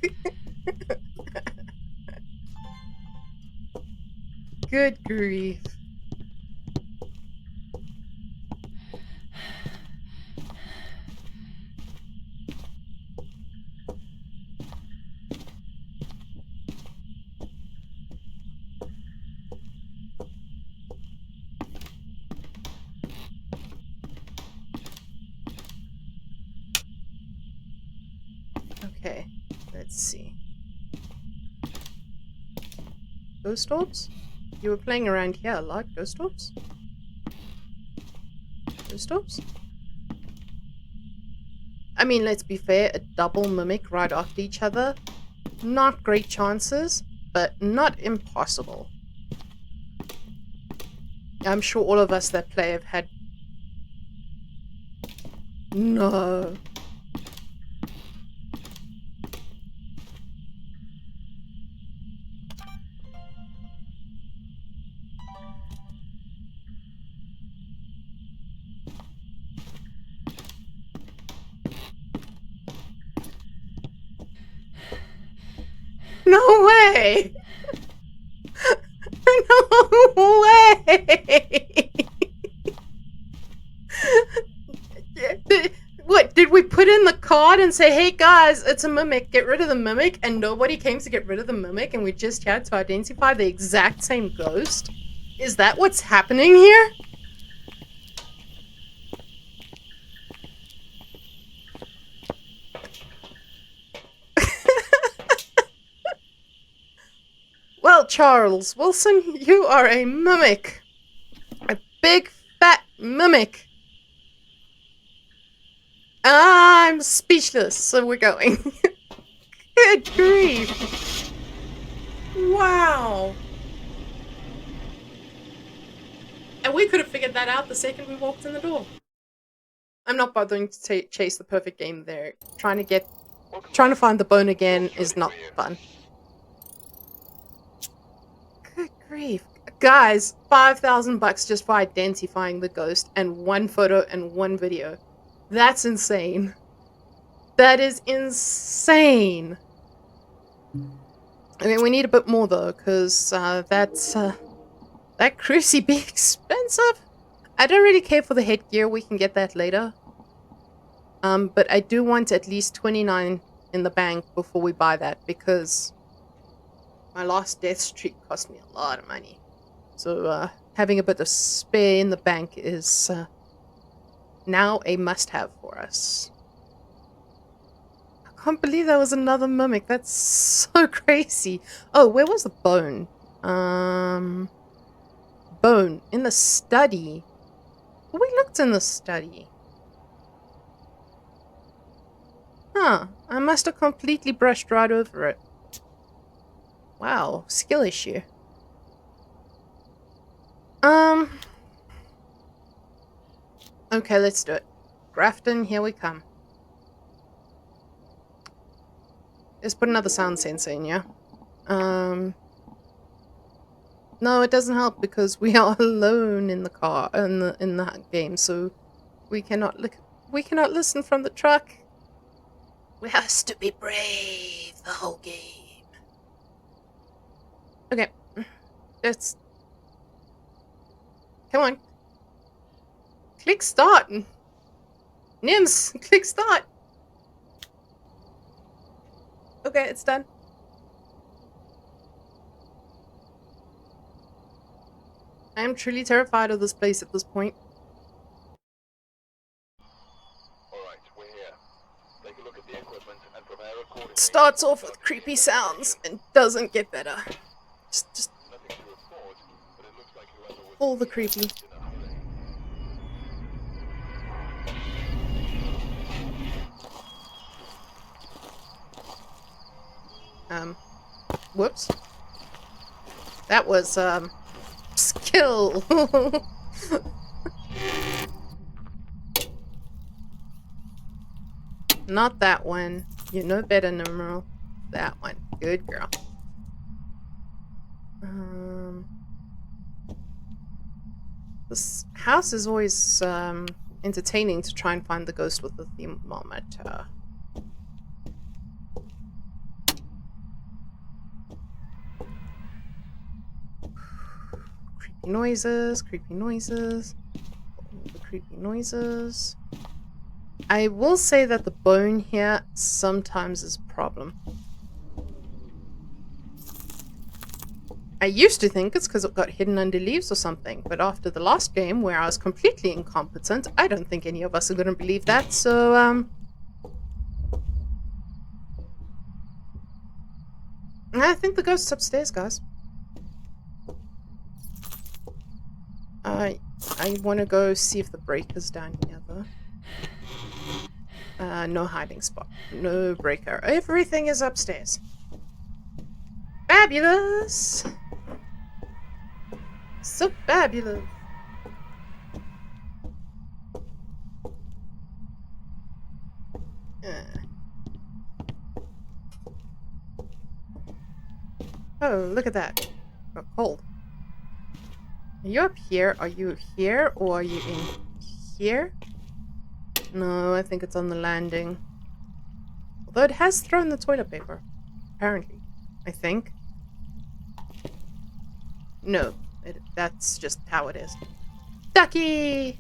Speaker 1: Good grief. Okay, let's see. Ghost orbs? You were playing around here a lot. Ghost orbs? Ghost orbs? I mean, let's be fair, a double mimic right after each other. Not great chances, but not impossible. I'm sure all of us that play have had... No. No way! No way! What, did we put in the card and say, hey guys, it's a mimic, get rid of the mimic, and nobody came to get rid of the mimic and we just had to identify the exact same ghost? Is that what's happening here? Well, Charles Wilson, you are a mimic. A big, fat mimic. I'm speechless, so we're going. Good grief. Wow. And we could have figured that out the second we walked in the door. I'm not bothering to chase the perfect game there. Trying to find the bone again is not fun. Good grief. Guys, $5,000 just for identifying the ghost and one photo and one video. That's insane. That is insane. I mean, we need a bit more though, because that cruise be expensive. I don't really care for the headgear. We can get that later. But I do want at least 29 in the bank before we buy that, because my last death streak cost me a lot of money. So having a bit of spare in the bank is now a must-have for us. I can't believe there was another mimic. That's so crazy. Oh, where was the bone? Bone in the study. Well, we looked in the study. Huh. I must have completely brushed right over it. Wow. Skill issue. Okay, let's do it. Grafton, here we come. Let's put another sound sensor in, yeah? No, it doesn't help because we are alone in the car, in the game, so we cannot listen from the truck. We have to be brave the whole game. Okay. Let's... Come on. Click start. Nims, click start. Okay, it's done. I am truly terrified of this place at this point.
Speaker 2: Alright, we're here. Take a look at the equipment and prepare accordingly.
Speaker 1: Starts off with creepy sounds and doesn't get better. Just
Speaker 2: Nothing to report, but it looks like whoever was
Speaker 1: all the creepy.
Speaker 2: in a hurry.
Speaker 1: Whoops. That was, skill. Not that one. You know better, Nimril. That one. Good girl. This house is always, entertaining to try and find the ghost with the thermometer. Creepy noises, all the creepy noises. I will say that the bone here sometimes is a problem. I used to think it's because it got hidden under leaves or something, but after the last game where I was completely incompetent, I don't think any of us are going to believe that, so, I think the ghost's upstairs, guys. I want to go see if the breaker's down here, though. No hiding spot. No breaker. Everything is upstairs. Fabulous! So fabulous. Oh, look at that. Got cold. Are you up here? Are you here? Or are you in here? No, I think it's on the landing. Although it has thrown the toilet paper. Apparently. I think. No. That's just how it is. Ducky!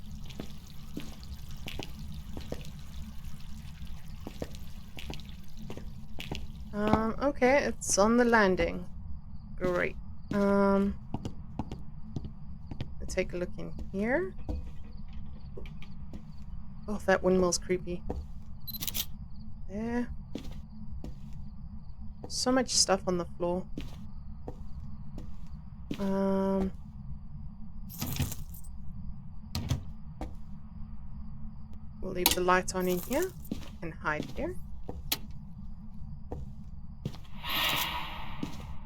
Speaker 1: Okay, it's on the landing. Great. Let's take a look in here. Oh, that windmill's creepy. There. So much stuff on the floor. We'll leave the light on in here and hide here.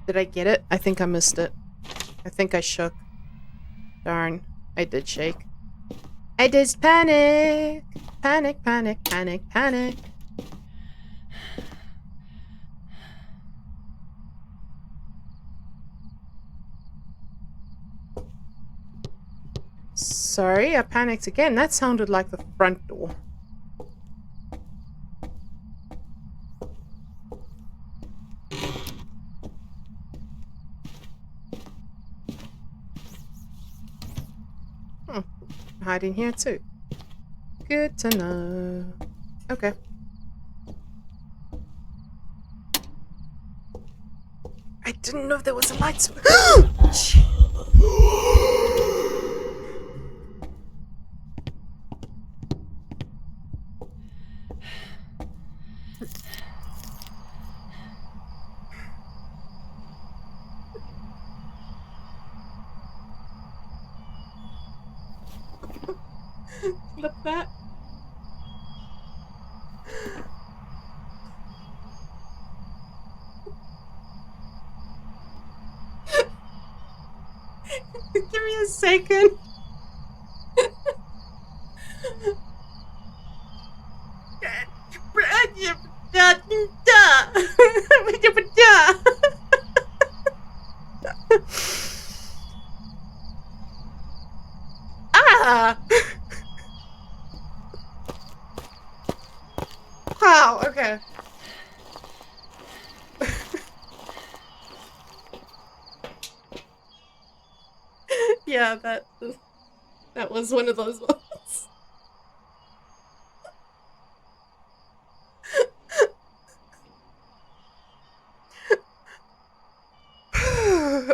Speaker 1: Did I get it? I think I missed it. I think I shook. Darn. I did shake. I did panic. Panic, panic, panic, panic. Sorry, I panicked again. That sounded like the front door. Hiding here too. Good to know. Okay. I didn't know there was a light switch. Flip that. Give me a second. Ah! Wow, okay. Yeah, that was one of those ones.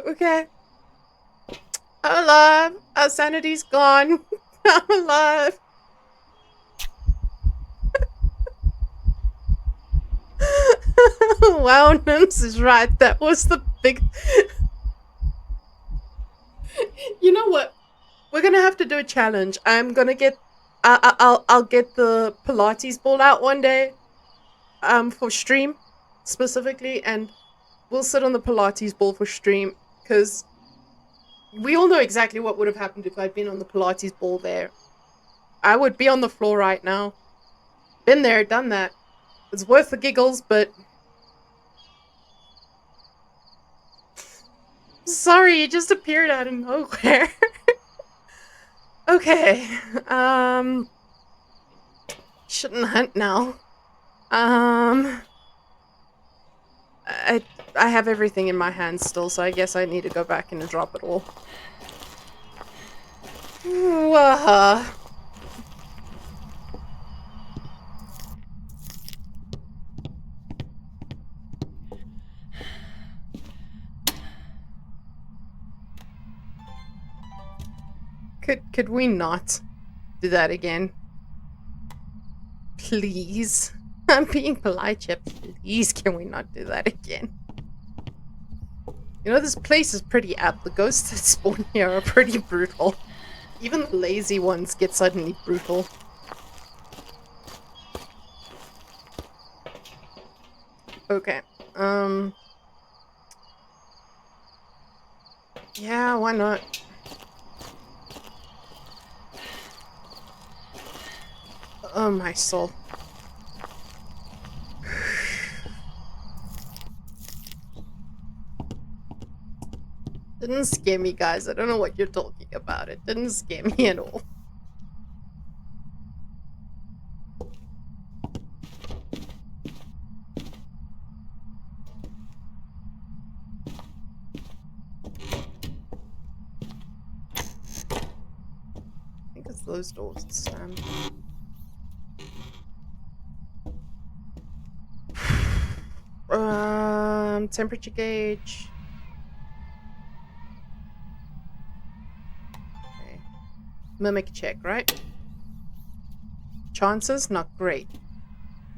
Speaker 1: Okay. I'm alive. Our sanity's gone. I'm alive. Wow, Nims is right. That was the big... You know what? We're gonna have to do a challenge. I'm gonna get... I'll get the Pilates ball out one day. For stream, specifically. And we'll sit on the Pilates ball for stream. Because... we all know exactly what would have happened if I'd been on the Pilates ball there. I would be on the floor right now. Been there, done that. It's worth the giggles, but... sorry, it just appeared out of nowhere. Okay. Shouldn't hunt now. I have everything in my hands still, so I guess I need to go back and drop it all. Could we not do that again? Please. I'm being polite here. Please, can we not do that again? You know, this place is pretty apt. The ghosts that spawn here are pretty brutal. Even the lazy ones get suddenly brutal. Okay. Yeah, why not? Oh, my soul. Didn't scare me, guys. I don't know what you're talking about. It didn't scare me at all. I think it's those doors this time. Temperature gauge. Okay. Mimic check, right? Chances, not great.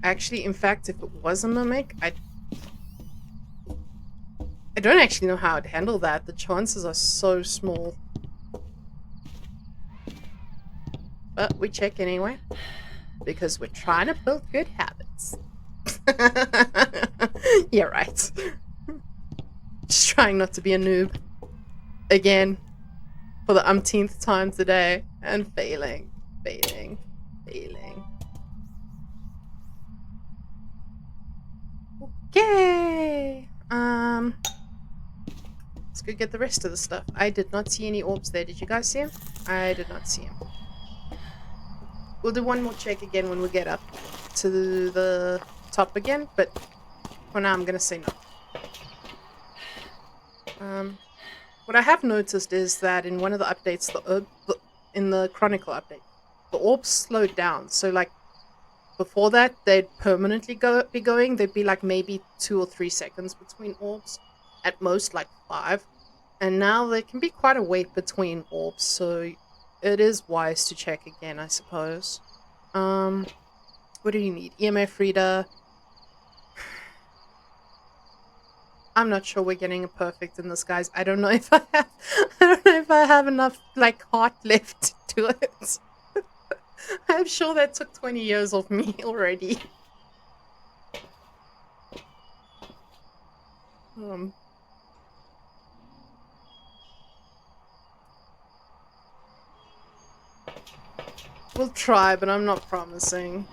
Speaker 1: Actually, in fact, if it was a mimic, I don't actually know how I'd handle that. The chances are so small. But we check anyway. Because we're trying to build good habits. Yeah, right. Just trying not to be a noob. Again. for the umpteenth time today and failing. Okay. Let's go get the rest of the stuff. I did not see any orbs there. Did you guys see him? I did not see him. We'll do one more check again when we get up to the top again, but for now I'm gonna say no. What I have noticed is that in one of the updates, in the Chronicle update, the orbs slowed down. So like before that, they'd permanently be going. There'd be like maybe 2 or 3 seconds between orbs, at most like 5. And now there can be quite a wait between orbs, so it is wise to check again, I suppose. What do you need? EMF reader. I'm not sure we're getting a perfect in this, guys. I don't know if I have enough like heart left to it. I'm sure that took 20 years of me already. We'll try, but I'm not promising.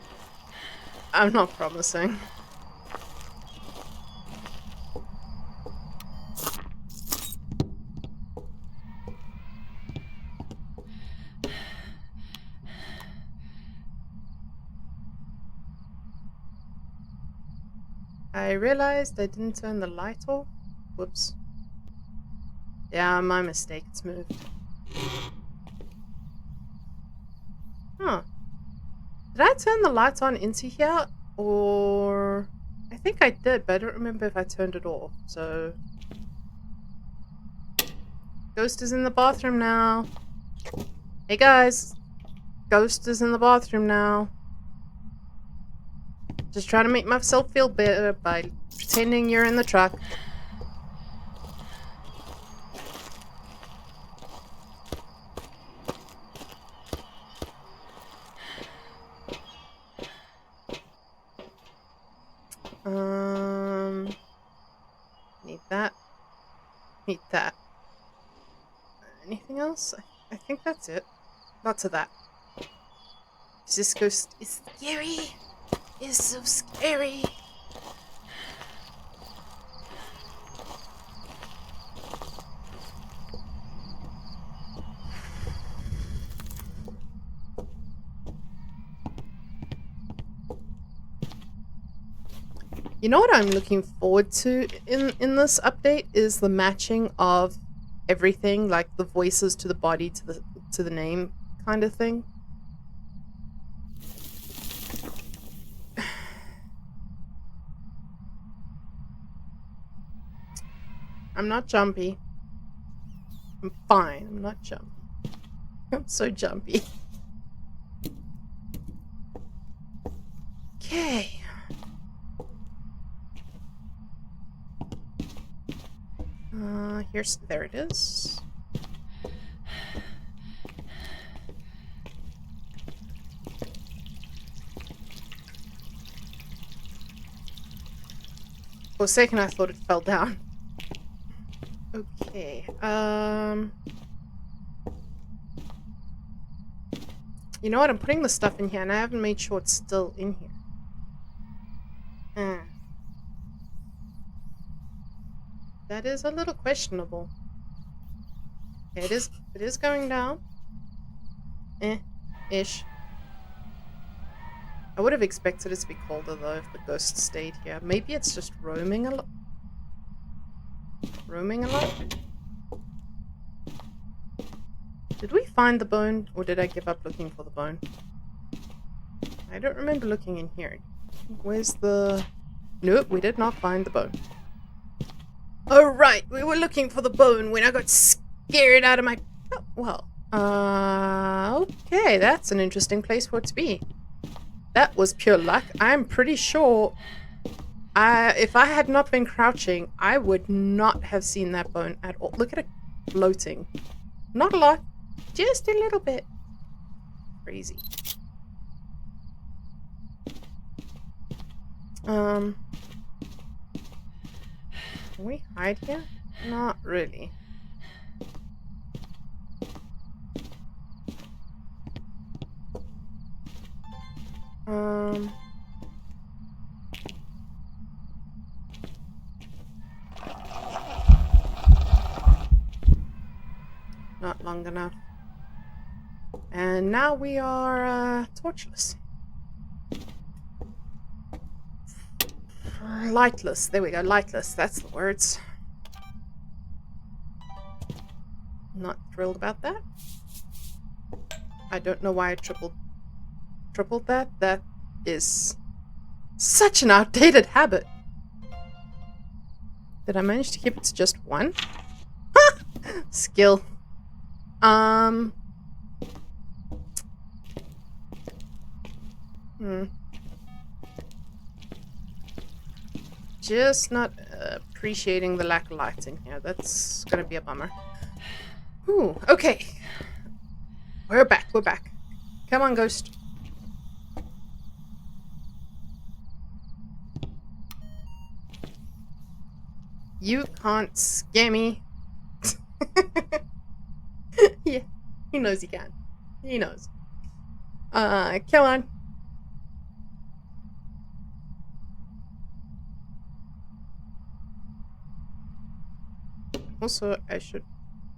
Speaker 1: I realized I didn't turn the light off. Whoops. Yeah, my mistake. It's moved. Huh. Did I turn the light on into here? Or... I think I did, but I don't remember if I turned it off. So... Ghost is in the bathroom now. Hey guys. Ghost is in the bathroom now. Just trying to make myself feel better by pretending you're in the truck. Need that. Need that. Anything else? I think that's it. Lots of that. This ghost is scary. It's so scary. You know what I'm looking forward to in this update is the matching of everything, like the voices to the body to the name kind of thing. I'm not jumpy. I'm fine. I'm not jumpy. I'm so jumpy. Okay. There it is. For a second I thought it fell down. Okay, you know what, I'm putting the stuff in here and I haven't made sure it's still in here. That is a little questionable. Okay, it is going down. Ish. I would have expected it to be colder though if the ghost stayed here. Maybe it's just roaming a lot. Did we find the bone, or did I give up looking for the bone? I don't remember looking in here. Where's the... Nope, we did not find the bone. Oh right, we were looking for the bone when I got scared out of my... Oh, well, okay, that's an interesting place for it to be. That was pure luck. I'm pretty sure if I had not been crouching, I would not have seen that bone at all. Look at it floating. Not a lot, just a little bit. Crazy. Can we hide here? Not really. Not long enough. And now we are torchless. Lightless. There we go. Lightless. That's the words. Not thrilled about that. I don't know why I tripled that. That is such an outdated habit. Did I manage to keep it to just one? Skill. Just not appreciating the lack of lights in here. That's gonna be a bummer. Ooh, okay. We're back, we're back. Come on, ghost. You can't scare me. Yeah, he knows he can. He knows. Come on. Also, I should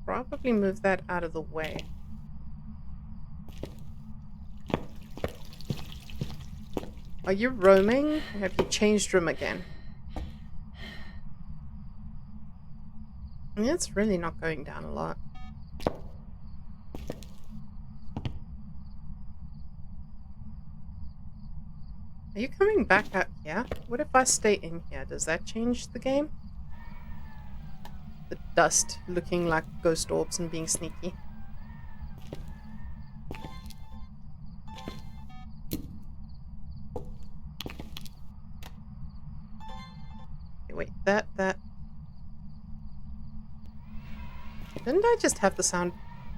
Speaker 1: probably move that out of the way. Are you roaming? Or have you changed room again? It's really not going down a lot. Are you coming back out here? What if I stay in here? Does that change the game? The dust looking like ghost orbs and being sneaky. Okay, wait, that. Didn't I just have the sound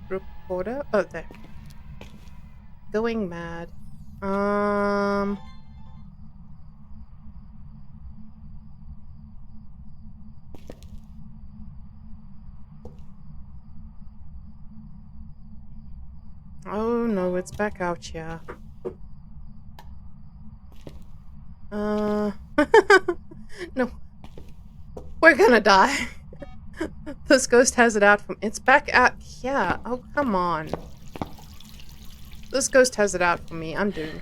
Speaker 1: recorder? Oh, there. Going mad. Oh no, it's back out here. No. We're gonna die. This ghost has it out from— it's back out here. Oh, come on. This ghost has it out for me. I'm doomed.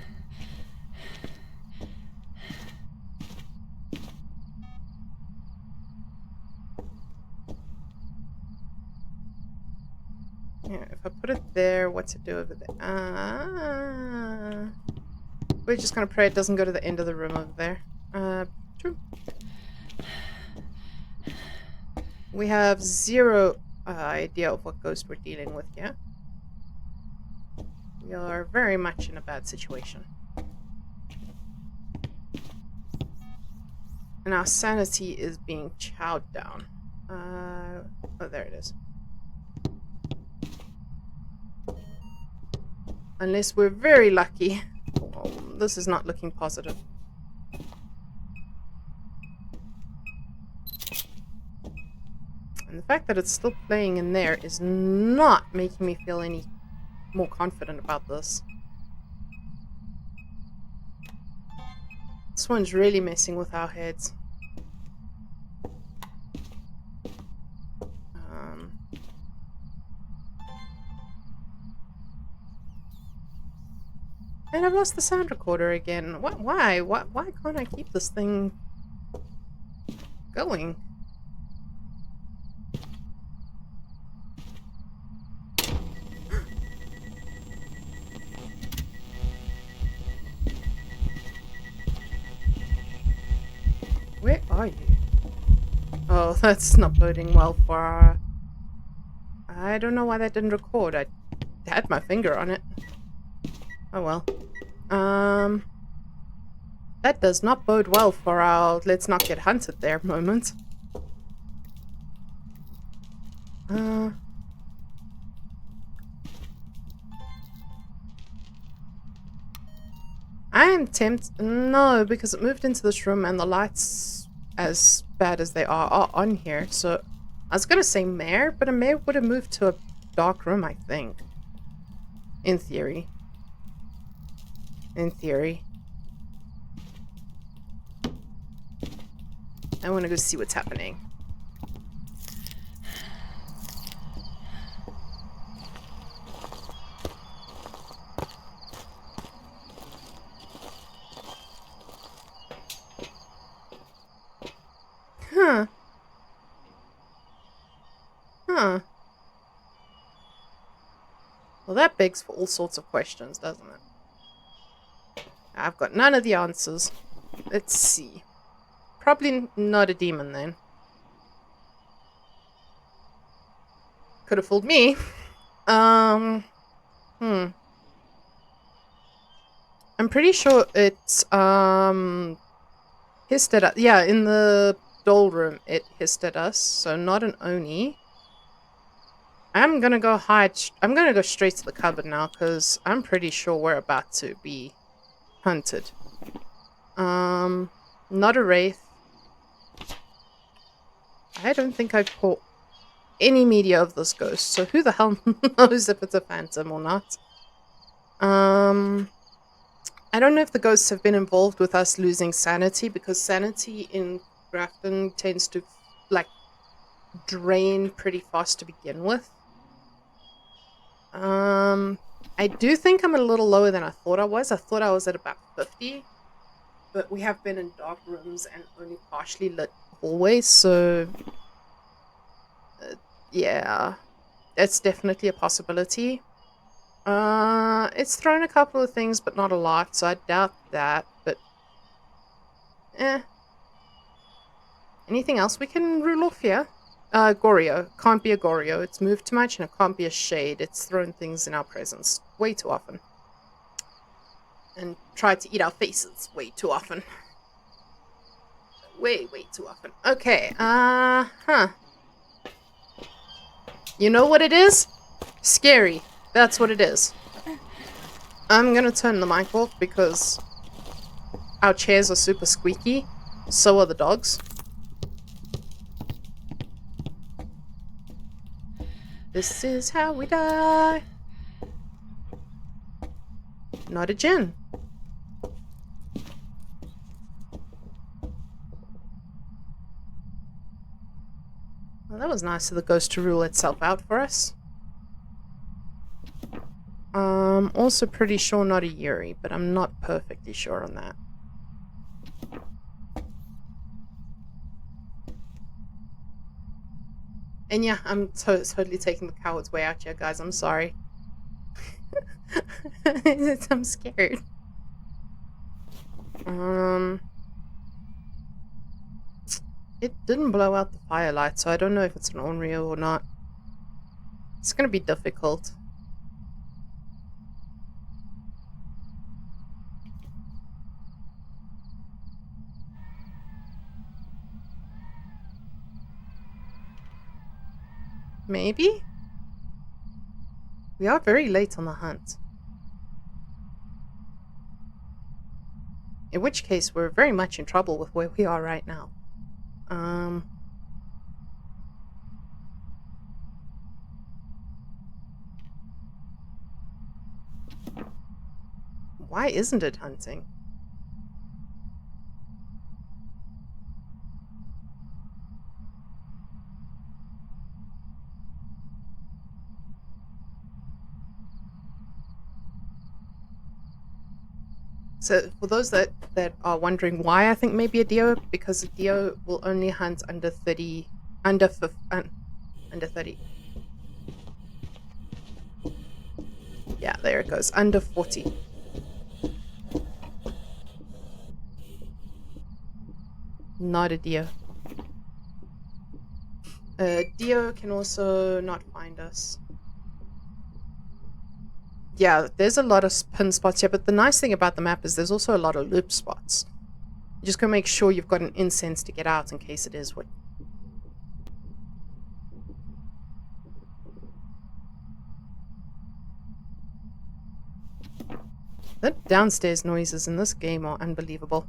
Speaker 1: Yeah, if I put it there, what's it do over there? We're just gonna pray it doesn't go to the end of the room over there. True. We have zero idea of what ghost we're dealing with here. We are very much in a bad situation. And our sanity is being chowed down. Oh, there it is. Unless we're very lucky. Oh, this is not looking positive. And the fact that it's still playing in there is not making me feel any more confident about this. This one's really messing with our heads. And I've lost the sound recorder again. Why? Why can't I keep this thing going? Where are you? Oh, that's not boding well for our— I don't know why that didn't record. I had my finger on it. Oh well. That does not bode well for our let's not get hunted there moment. I am tempted— no, because it moved into this room and the lights, as bad as they are on here. So I was gonna say mare, but a mare would have moved to a dark room, I think. In theory. In theory. I want to go see what's happening. Huh. Huh. Well, that begs for all sorts of questions, doesn't it? I've got none of the answers. Let's see. Probably not a demon then. Could have fooled me. I'm pretty sure it's hissed at us. Yeah, in the doll room it hissed at us, so not an Oni. I'm gonna go hide. I'm gonna go straight to the cupboard now because I'm pretty sure we're about to be hunted. Not a wraith. I don't think I've caught any media of this ghost, so who the hell knows if it's a phantom or not. I don't know if the ghosts have been involved with us losing sanity, because sanity in Grafton tends to, like, drain pretty fast to begin with. I do think I'm a little lower than I thought I was. I thought I was at about 50, but we have been in dark rooms and only partially lit hallways, so yeah, it's definitely a possibility. It's thrown a couple of things, but not a lot, so I doubt that, but anything else we can rule off here? Goryo. Can't be a Goryo. It's moved too much, and it can't be a shade. It's thrown things in our presence way too often. And tried to eat our faces way too often. Way too often. Okay, you know what it is? Scary. That's what it is. I'm gonna turn the mic off because our chairs are super squeaky. So are the dogs. This is how we die. Not a djinn. Well, that was nice of the ghost to rule itself out for us. Also pretty sure not a Yuri, but I'm not perfectly sure on that. And yeah, I'm totally taking the coward's way out here, guys. I'm sorry. I'm scared. It didn't blow out the firelight, so I don't know if it's an Onryo or not. It's gonna be difficult. Maybe? We are very late on the hunt. In which case, we're very much in trouble with where we are right now. Why isn't it hunting? So for those that are wondering why I think maybe a Dio, because a Dio will only hunt under 30, under 30. Yeah, there it goes, under 40. Not a Dio. Dio can also not find us. Yeah, there's a lot of pin spots here, but the nice thing about the map is there's also a lot of loop spots. You just gotta make sure you've got an incense to get out in case it is what... The downstairs noises in this game are unbelievable.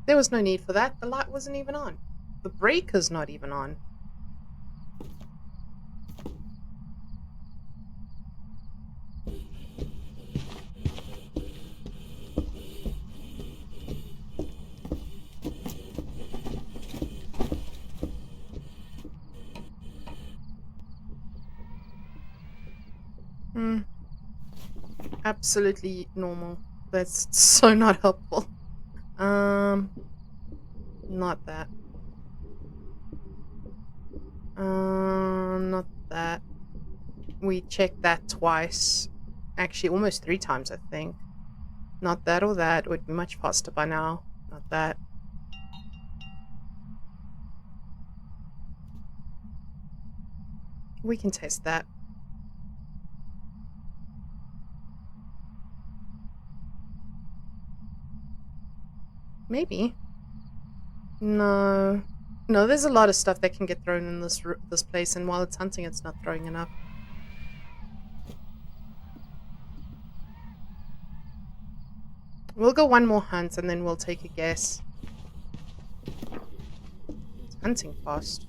Speaker 1: There was no need for that. The light wasn't even on. The breaker's not even on. Absolutely normal. That's so not helpful. Not that. Not that. We checked that twice. Actually, almost 3 times, I think. Not that or that. Would be much faster by now. Not that. We can test that. Maybe. No. No, there's a lot of stuff that can get thrown in this place, and while it's hunting, it's not throwing enough. We'll go one more hunt, and then we'll take a guess. It's hunting fast.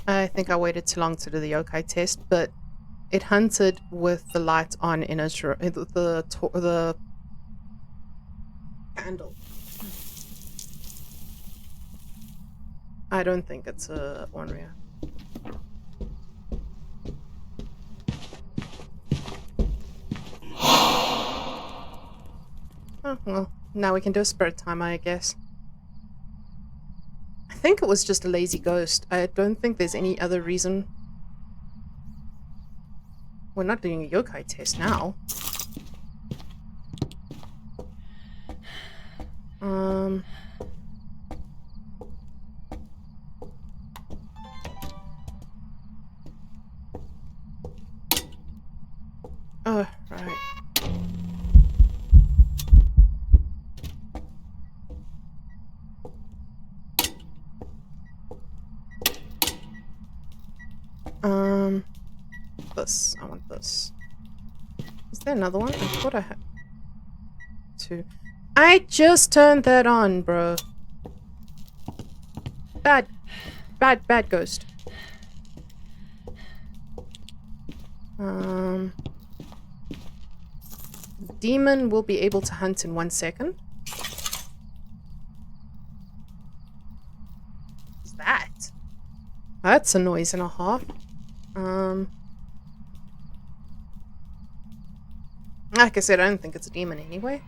Speaker 1: I think I waited too long to do the yokai test, but it hunted with the light on in its the candle. I don't think it's a ornria. Oh, well, now we can do a spirit timer, I guess. I think it was just a lazy ghost. I don't think there's any other reason. We're not doing a yokai test now. Oh, right. This. I want this. Is there another one? I thought I had 2. I just turned that on, bro. Bad ghost. Demon will be able to hunt in 1 second. What's that? That's a noise and a half. Like I said, I don't think it's a demon anyway.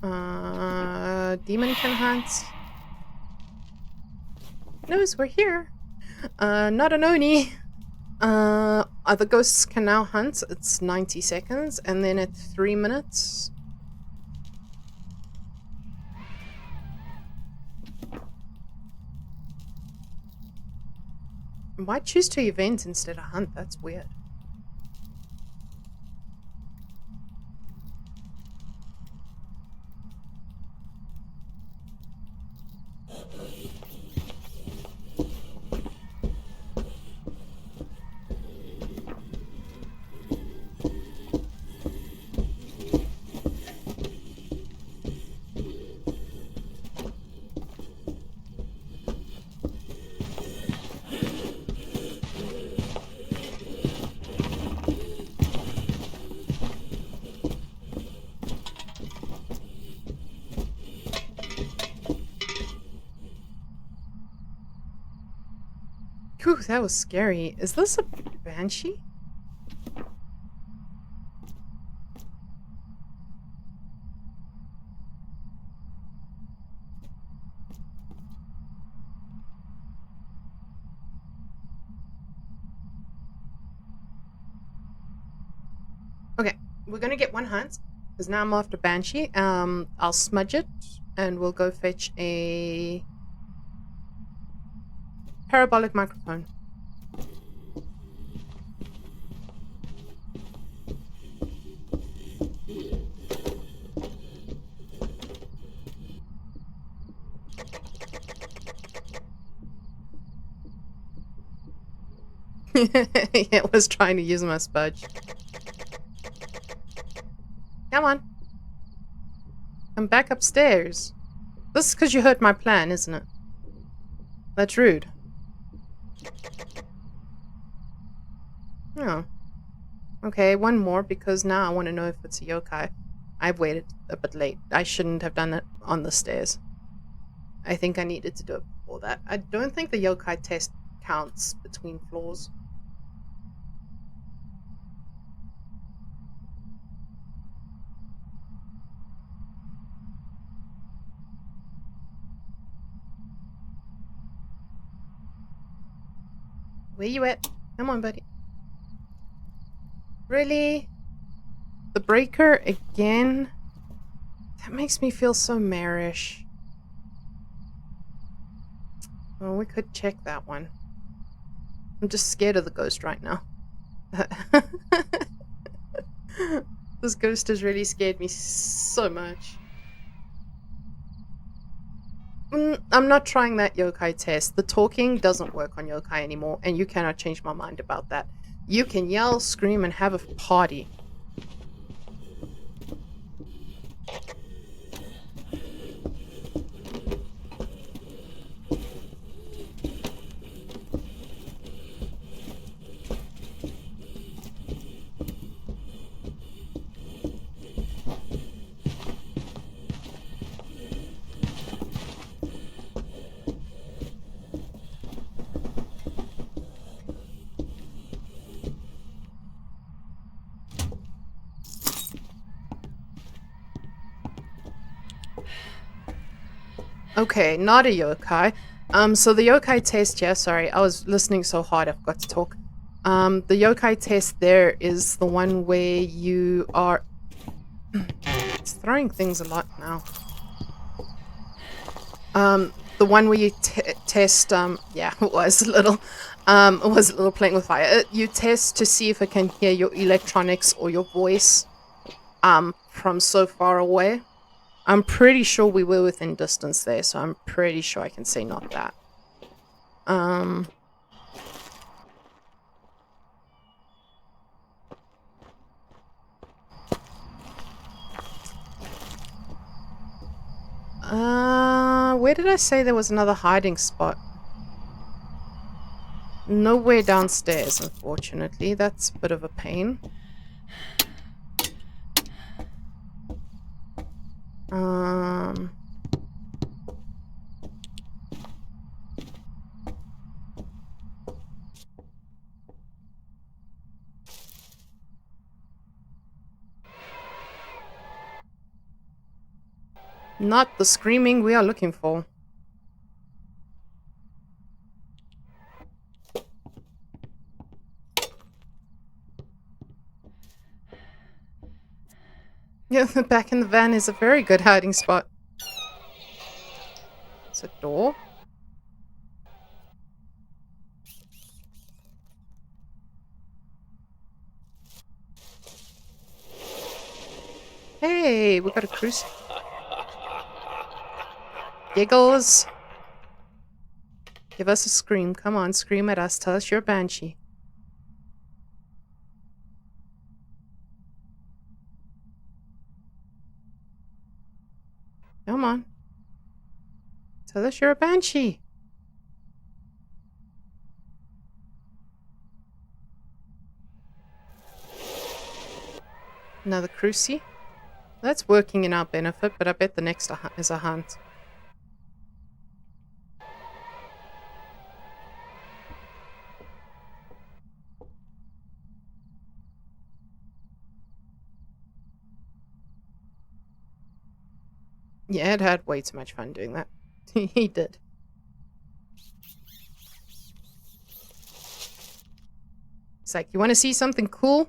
Speaker 1: Demon can hunt. Knows we're here. Not an Oni. Other ghosts can now hunt. It's 90 seconds, and then at 3 minutes. Why choose to event instead of hunt? That's weird. Whew, that was scary. Is this a banshee? Okay, we're gonna get one hunt because now I'm after Banshee. I'll smudge it and we'll go fetch a parabolic microphone. Yeah, it was trying to use my spudge. Come on. Come back upstairs. This is because you heard my plan, isn't it? That's rude. Oh. Okay, one more because now I want to know if it's a yokai. I've waited a bit late. I shouldn't have done it on the stairs. I think I needed to do it before that. I don't think the yokai test counts between floors. Where you at? Come on, buddy. Really? The breaker again? That makes me feel so marish. Well, we could check that one. I'm just scared of the ghost right now. This ghost has really scared me so much. I'm not trying that yokai test. The talking doesn't work on yokai anymore, and you cannot change my mind about that. You can yell, scream, and have a party. Okay, not a yokai. So the yokai test, yeah, sorry, I was listening so hard I forgot to talk. The yokai test there is the one where you are... It's throwing things a lot now. The one where you test, yeah, it was a little playing with fire. You test to see if it can hear your electronics or your voice, from so far away. I'm pretty sure we were within distance there, so I'm pretty sure I can say not that. Where did I say there was another hiding spot? Nowhere downstairs, unfortunately. That's a bit of a pain. Not the screaming we are looking for. Yeah, the back in the van is a very good hiding spot. It's a door. Hey, we got a cruise. Giggles. Give us a scream. Come on, scream at us. Tell us you're a banshee. Come on. Tell us you're a banshee. Another crucie. That's working in our benefit, but I bet the next is a hunt. Yeah, Ed had way too much fun doing that. He did. It's like, you want to see something cool?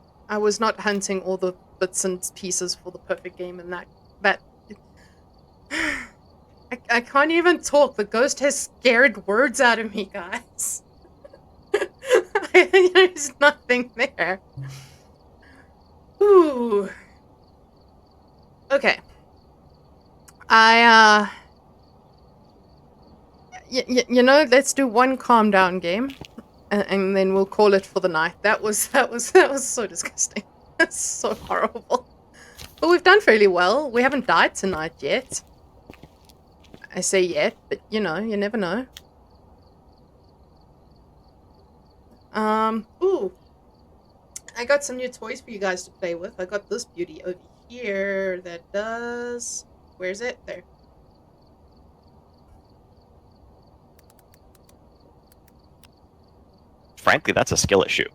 Speaker 1: I was not hunting all the bits and pieces for the perfect game, and that I can't even talk. The ghost has scared words out of me, guys. There's nothing there. Ooh. Okay. You know, let's do one calm down game, and then we'll call it for the night. That was so disgusting. That's so horrible. But we've done fairly well. We haven't died tonight yet. I say yet, but you know, you never know. Ooh. I got some new toys for you guys to play with. I got this beauty over here that does... Where's it? There.
Speaker 3: Frankly, that's a skill issue.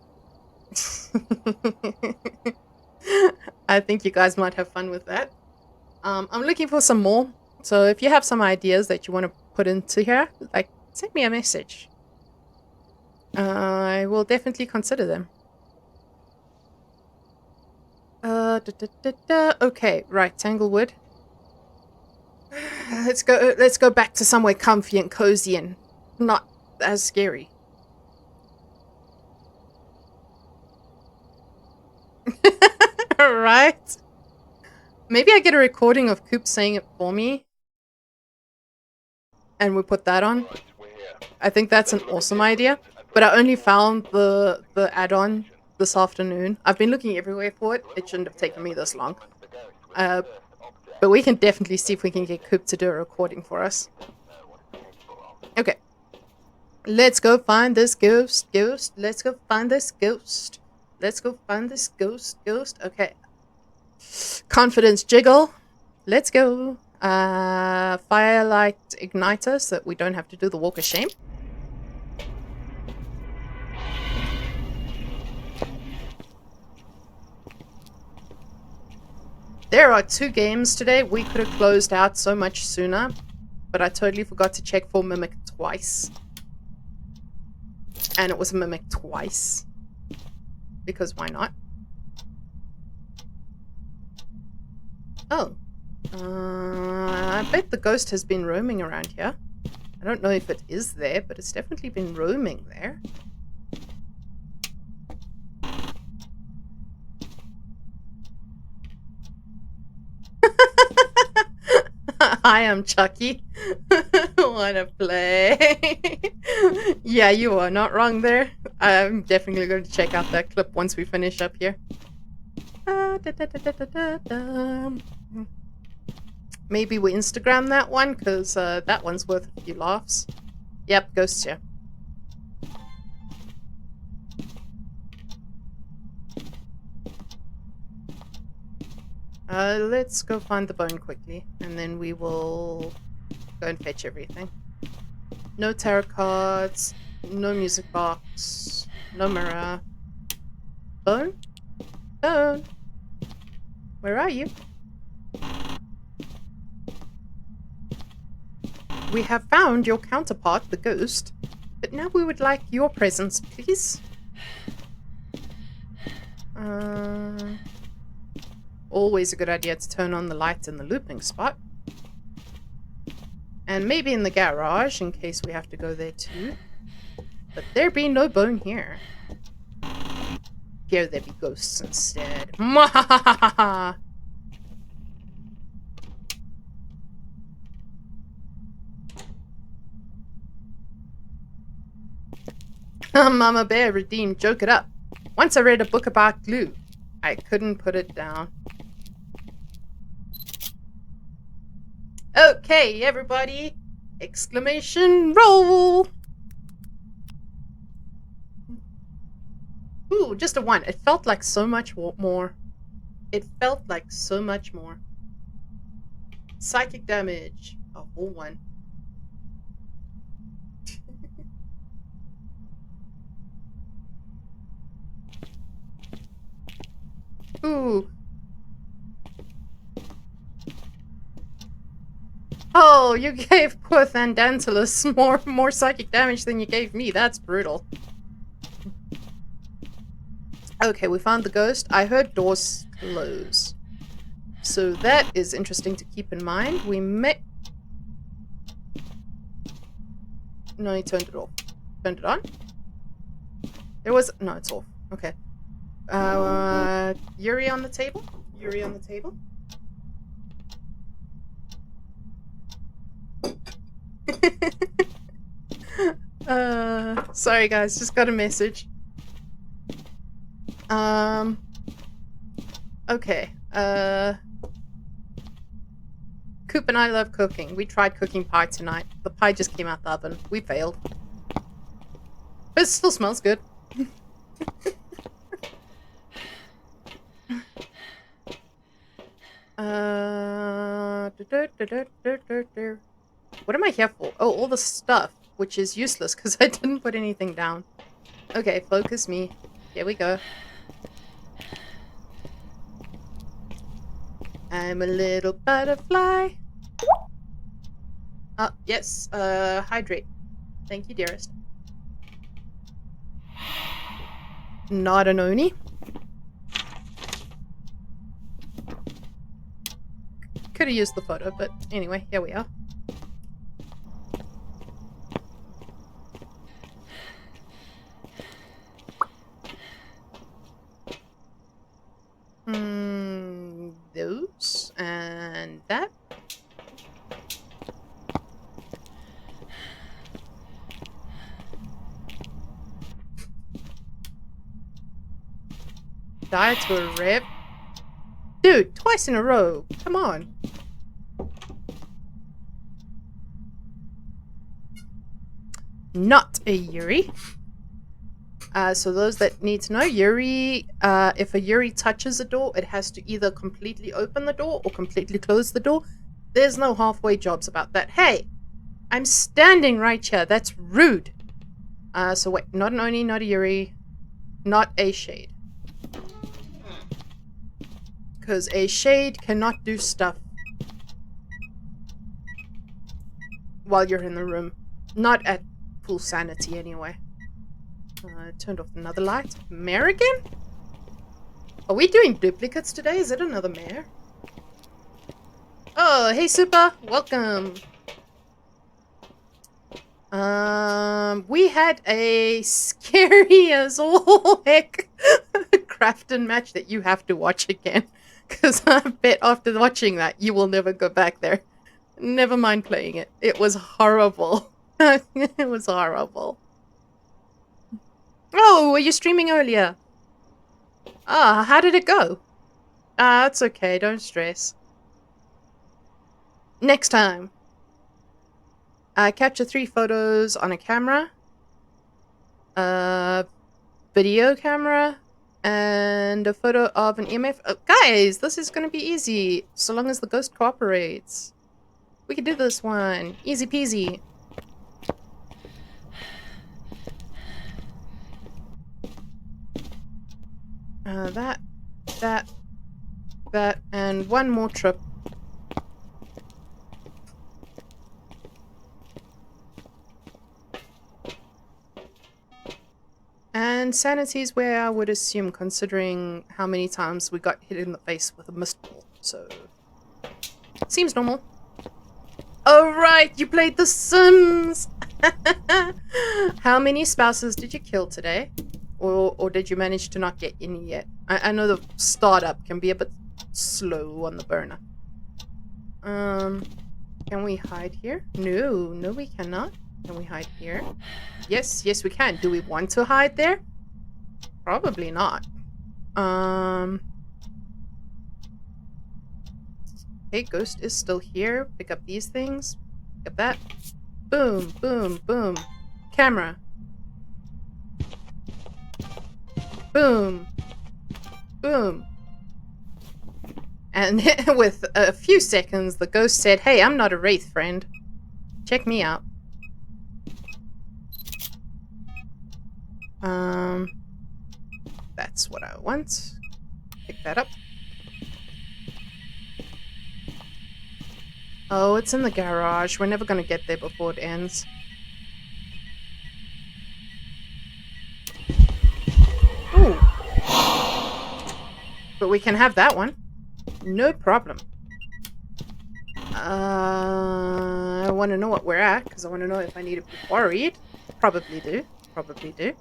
Speaker 1: I think you guys might have fun with that. I'm looking for some more. So if you have some ideas that you want to put into here, like, send me a message. I will definitely consider them. Okay, right, Tanglewood. Let's go back to somewhere comfy and cozy and not as scary. Right? Maybe I get a recording of Coop saying it for me. And we put that on. I think that's an awesome idea. But I only found the add-on this afternoon. I've been looking everywhere for it. It shouldn't have taken me this long. But we can definitely see if we can get Coop to do a recording for us. Okay. Let's go find this ghost. Let's go find this ghost. Let's go find this ghost. Okay. Confidence jiggle. Let's go. Firelight igniter so that we don't have to do the walk of shame. There are 2 games today. We could have closed out so much sooner, but I totally forgot to check for Mimic twice. And it was a Mimic twice. Because why not? Oh. I bet the ghost has been roaming around here. I don't know if it is there, but it's definitely been roaming there. I am Chucky. Wanna play? Yeah, you are not wrong there. I'm definitely going to check out that clip once we finish up here. Maybe we Instagram that one, because that one's worth a few laughs. Yep, ghosts here. Let's go find the bone quickly, and then we will go and fetch everything. No tarot cards, no music box, no mirror. Bone? Bone? Where are you? We have found your counterpart, the ghost, but now we would like your presence, please. Always a good idea to turn on the lights in the looping spot. And maybe in the garage, in case we have to go there too. But there be no bone here. Here there be ghosts instead. Mwahahaha! Mama Bear redeemed, joke it up. Once I read a book about glue. I couldn't put it down. Okay, everybody. Exclamation roll. Ooh, just a 1. It felt like so much more. It felt like so much more. Psychic damage. A whole 1. Ooh. Oh, you gave poor Thandantalus more psychic damage than you gave me. That's brutal. It's Okay, we found the ghost. I heard doors close. So that is interesting to keep in mind. We may... No, he turned it off. Turned it on? There was... No, it's off. Okay. Yuri on the table? Yuri on the table? Sorry guys, just got a message. Okay. Coop and I love cooking. We tried cooking pie tonight. The pie just came out the oven. We failed. But it still smells good. What am I here for? Oh, all the stuff, which is useless because I didn't put anything down. Okay, focus me. Here we go. I'm a little butterfly. Yes, hydrate. Thank you, dearest. Not an Oni. Could have used the photo, but anyway, here we are. Those and that. Die to a rip. Dude, twice in a row. Come on. Not a Yuri. So those that need to know, Yuri, if a Yuri touches a door, it has to either completely open the door or completely close the door. There's no halfway jobs about that. Hey, I'm standing right here. That's rude. So wait, not an Oni, not a Yuri, not a Shade. Because a Shade cannot do stuff while you're in the room. Not at full sanity anyway. Turned off another light. Mare again? Are we doing duplicates today? Is it another mare? Oh, hey Super! Welcome! We had a scary as all heck Crafton match that you have to watch again. Because I bet after watching that, you will never go back there. Never mind playing it. It was horrible. It was horrible. Oh, were you streaming earlier? Ah, how did it go? Ah, it's okay. Don't stress. Next time. Capture 3 photos on a camera. Video camera. And a photo of an EMF. Oh, guys, this is going to be easy. So long as the ghost cooperates. We can do this one. Easy peasy. That, and one more trip. And sanity is where I would assume, considering how many times we got hit in the face with a mist ball. So, seems normal. Alright, you played The Sims! How many spouses did you kill today? Or did you manage to not get any yet? I know the startup can be a bit slow on the burner. Can we hide here? No, we cannot. Can we hide here? Yes, we can. Do we want to hide there? Probably not. Okay, ghost is still here. Pick up these things. Pick up that. Boom, boom, boom. Camera. Boom. Boom. And with a few seconds, the ghost said, hey, I'm not a wraith, friend. Check me out. That's what I want. Pick that up. Oh, it's in the garage. We're never gonna get there before it ends. Ooh. But we can have that one. No problem. I want to know what we're at, because I want to know if I need to be worried. Probably do. Probably do.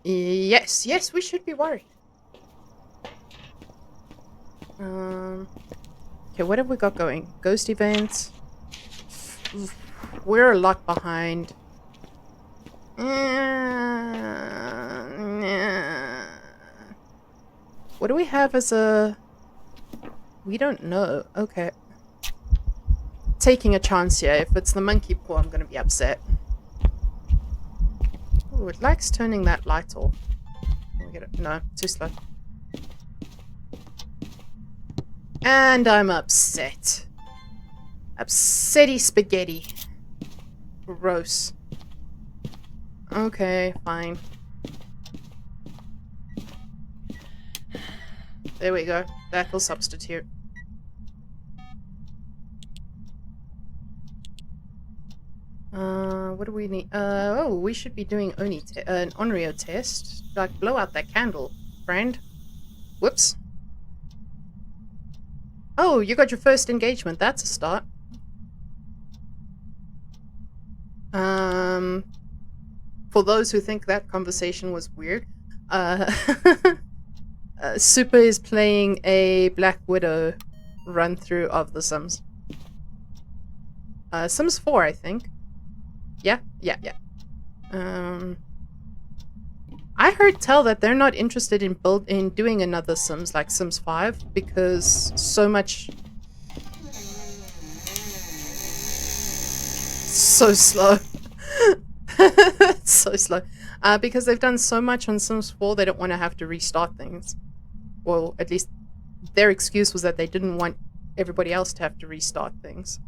Speaker 1: Yes, yes, we should be worried. Okay, what have we got going? Ghost events. We're a lot behind. What do we have as a... We don't know. Okay. Taking a chance here. If it's the monkey paw, I'm going to be upset. Oh, it likes turning that light off. Can we get it? No, too slow. And I'm upset. Upsetty spaghetti. Gross. Okay, fine. There we go. That will substitute. What do we need? Oh, we should be doing an Onryo test. Like, blow out that candle, friend. Whoops. Oh, you got your first engagement. That's a start. For those who think that conversation was weird, Super is playing a Black Widow run-through of The Sims. Sims 4, I think. Yeah. I heard tell that they're not interested in doing another Sims like Sims 5 because so much... So slow. So slow. Because they've done so much on Sims 4, they don't want to have to restart things. Well, at least their excuse was that they didn't want everybody else to have to restart things.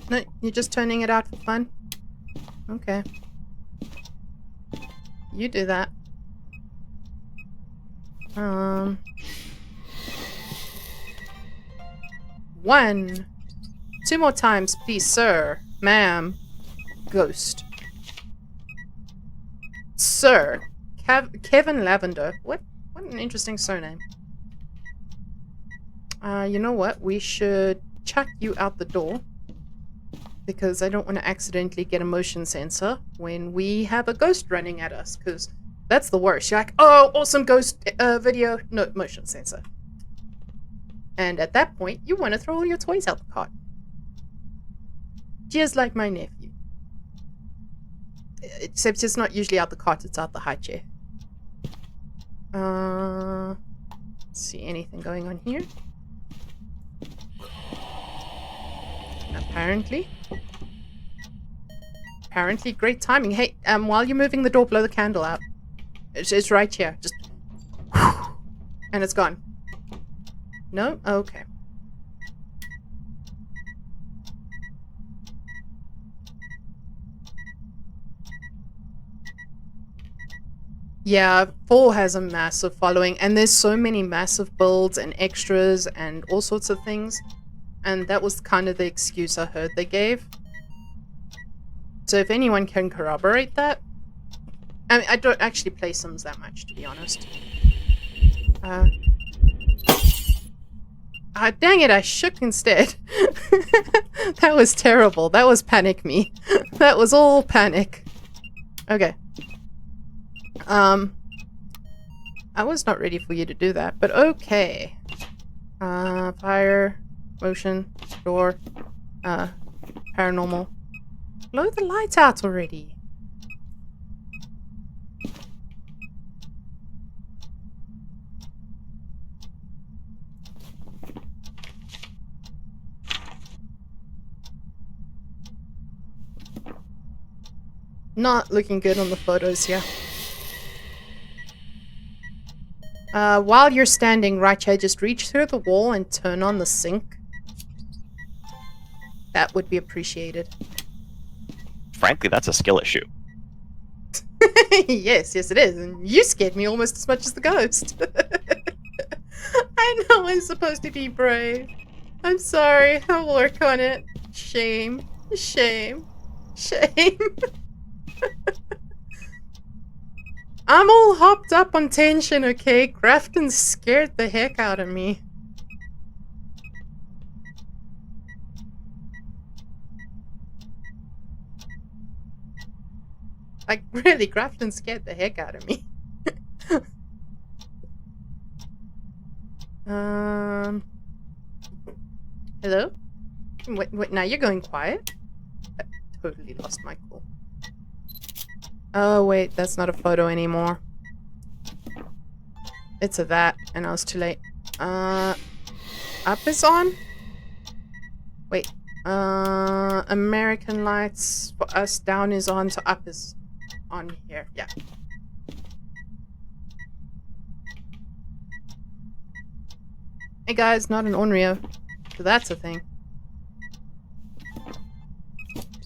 Speaker 1: No, you're just turning it out for fun? Okay. You do that. 1. 2 more times, please, sir. Ma'am. Ghost. Sir. Kevin Lavender. What an interesting surname. You know what? We should chuck you out the door. Because I don't want to accidentally get a motion sensor when we have a ghost running at us. Because that's the worst. You're like, oh, awesome ghost video. No, motion sensor. And at that point, you want to throw all your toys out the cart. Just like my nephew. Except it's not usually out the cart, it's out the high chair. Let's see, anything going on here? Apparently. Great timing. Hey, while you're moving the door, blow the candle out. It's right here. Just... And it's gone. No? Okay. Yeah, 4 has a massive following, and there's so many massive builds and extras and all sorts of things. And that was kind of the excuse I heard they gave. So if anyone can corroborate that... I mean, I don't actually play Sims that much, to be honest. Dang it, I shook instead. That was terrible. That was panic me. That was all panic. Okay. I was not ready for you to do that, but okay. Fire, motion, door, paranormal. Blow the lights out already. Not looking good on the photos here. While you're standing right here, just reach through the wall and turn on the sink. That would be appreciated.
Speaker 3: Frankly, that's a skill issue.
Speaker 1: Yes, it is. And you scared me almost as much as the ghost. I know I'm supposed to be brave. I'm sorry. I'll work on it. Shame. Shame. Shame. I'm all hopped up on tension, okay? Grafton scared the heck out of me. Like, really, Grafton scared the heck out of me. Hello? Wait, now you're going quiet? I totally lost my cool. Oh, wait, that's not a photo anymore. It's a that, and I was too late. Up is on? Wait, American lights for us, down is on, so up is on here, yeah. Hey guys, not an Onryo, so that's a thing.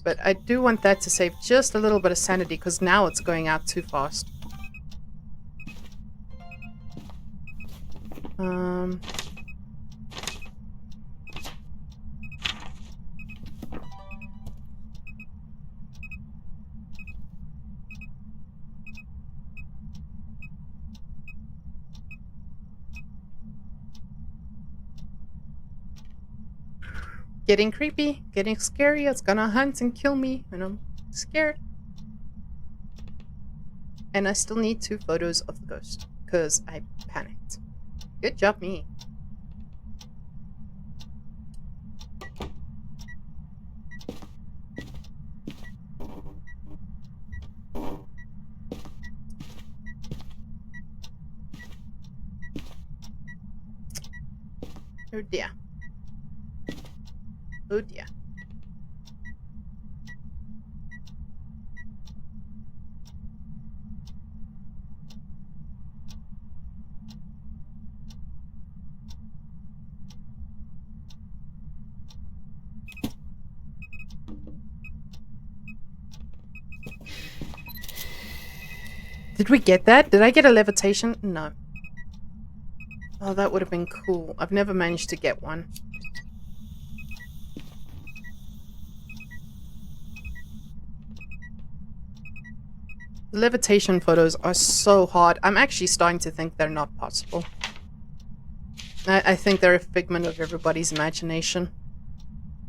Speaker 1: But I do want that to save just a little bit of sanity, because now it's going out too fast. Getting creepy, getting scary, it's gonna hunt and kill me, and I'm scared. And I still need 2 photos of the ghost, because I panicked. Good job, me. Oh dear. Oh dear. Did we get that? Did I get a levitation? No. Oh, that would have been cool. I've never managed to get one. The levitation photos are so hard. I'm actually starting to think they're not possible. I think they're a figment of everybody's imagination.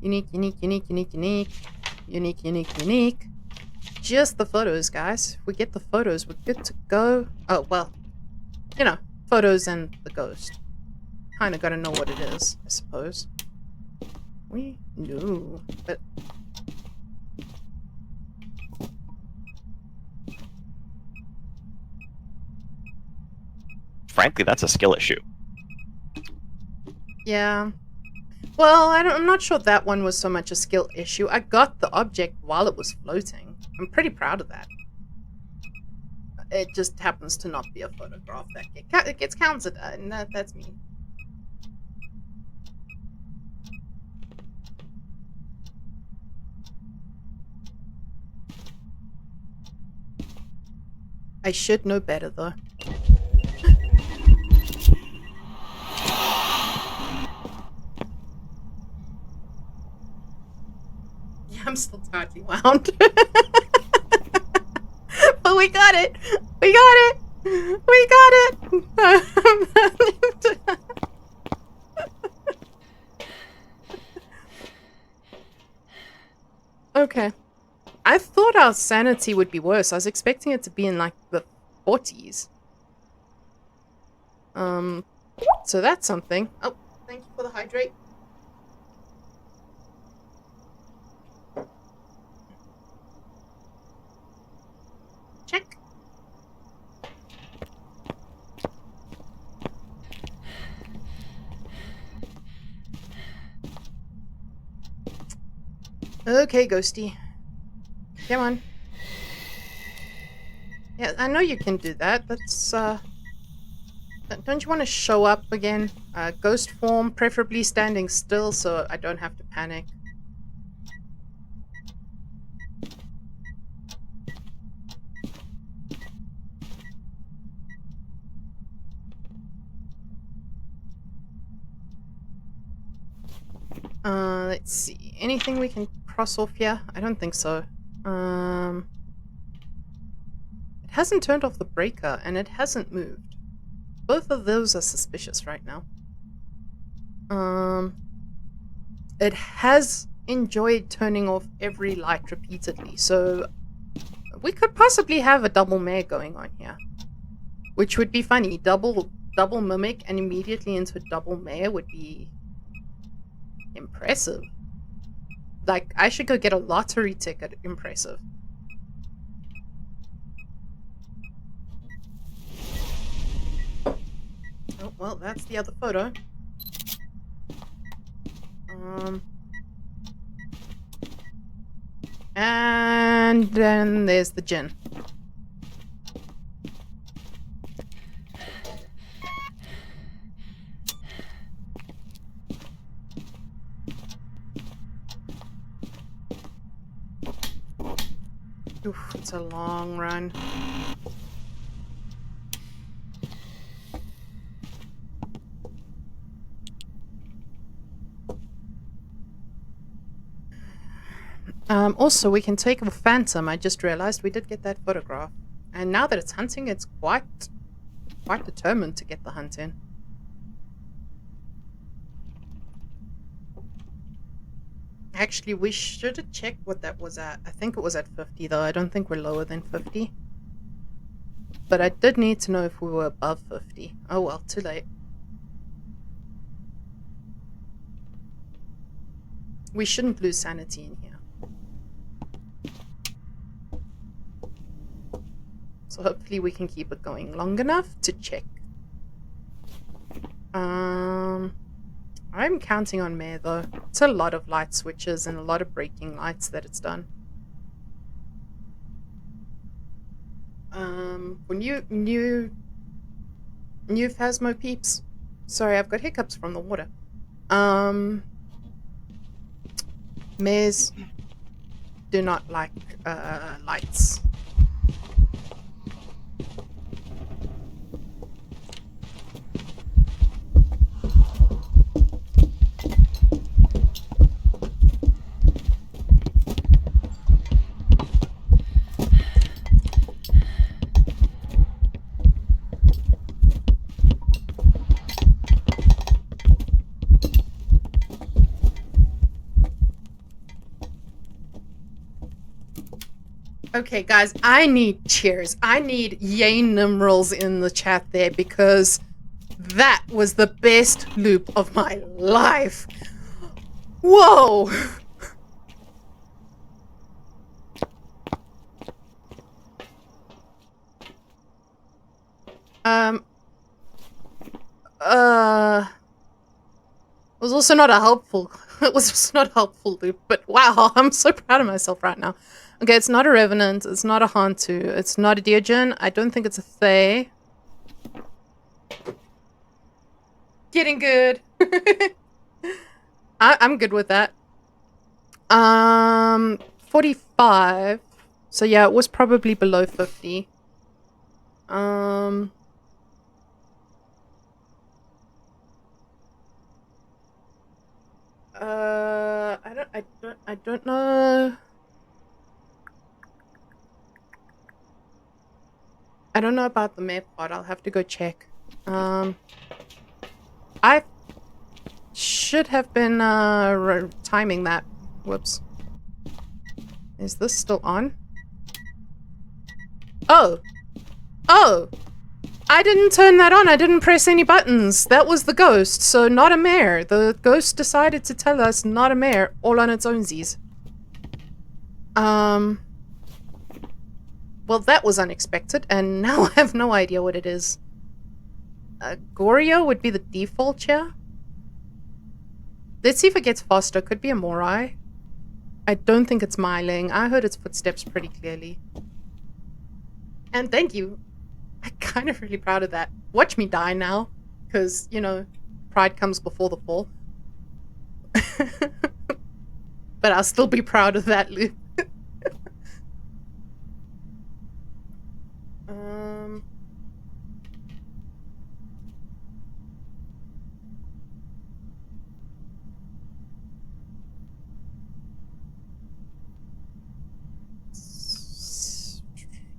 Speaker 1: Unique, unique, unique, unique, unique. Unique, unique, unique. Just the photos, guys. If we get the photos, we're good to go. Oh, well. You know, photos and the ghost. Kinda gotta know what it is, I suppose. We knew, but...
Speaker 3: Frankly, that's a skill issue.
Speaker 1: Yeah. Well, I'm not sure that one was so much a skill issue. I got the object while it was floating. I'm pretty proud of that. It just happens to not be a photograph that gets counted, and that's me. I should know better, though. Yeah, I'm still tightly wound. But we got it! We got it! We got it! Okay. I thought our sanity would be worse. I was expecting it to be in like the 40s. So that's something. Oh, thank you for the hydrate. Check. Okay, Ghosty. Come on. Yeah, I know you can do that. That's, don't you want to show up again? Ghost form, preferably standing still so I don't have to panic. Let's see. Anything we can cross off here? I don't think so. I It hasn't turned off the breaker, and it hasn't moved. Both of those are suspicious right now. It has enjoyed turning off every light repeatedly, so we could possibly have a double mare going on here. Which would be funny. Double mimic and immediately into double mare would be impressive. Like, I should go get a lottery ticket. Impressive. Oh, well, that's the other photo. And then there's the gin. Oof, it's a long run. Also, we can take a phantom. I just realized we did get that photograph. And now that it's hunting, it's quite determined to get the hunt in. Actually, we should have checked what that was at. I think it was at 50, though. I don't think we're lower than 50. But I did need to know if we were above 50. Oh well, too late. We shouldn't lose sanity in here. So hopefully we can keep it going long enough to check. I'm counting on mare though. It's a lot of light switches and a lot of braking lights that it's done. For new Phasmo peeps. Sorry, I've got hiccups from the water. Mares do not like lights. Okay, guys, I need cheers. I need yay Nimrils in the chat there because that was the best loop of my life. Whoa! It was also not a helpful. It was just not a helpful loop. But wow, I'm so proud of myself right now. Okay, it's not a revenant. It's not a Hantu. It's not a 𝙁𝙚𝙧𝙚. I don't think it's a 𝙗𝙚. Getting good. I'm good with that. 45. So yeah, it was probably below 50. I don't know. I don't know about the map part. I'll have to go check. I should have been timing that. Whoops. Is this still on? Oh! Oh! I didn't turn that on. I didn't press any buttons. That was the ghost, so not a mare. The ghost decided to tell us not a mare, all on its ownsies. Well, that was unexpected, and now I have no idea what it is. Goryo would be the default here. Let's see if it gets faster. Could be a Morai. I don't think it's Myling. I heard its footsteps pretty clearly. And thank you. I'm kind of really proud of that. Watch me die now. Because, you know, pride comes before the fall. But I'll still be proud of that loop.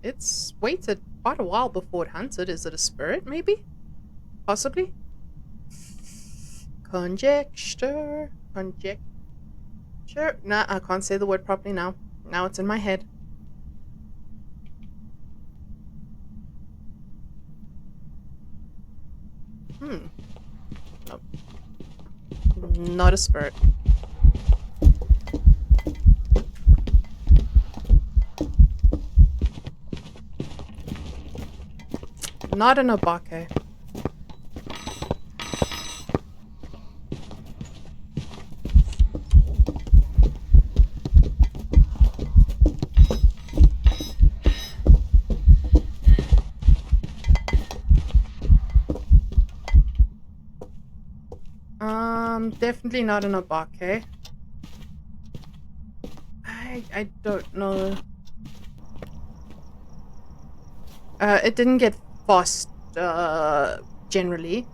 Speaker 1: It's waited quite a while before it hunted. Is it a spirit, maybe? Possibly? Conjecture. Conjecture. Nah, I can't say the word properly now. Now it's in my head. Nope. Not a spirit. Not an 𝙁𝙚𝙧𝙚. Definitely not an 𝙁𝙚𝙧𝙚. I don't know. It didn't get fast, generally.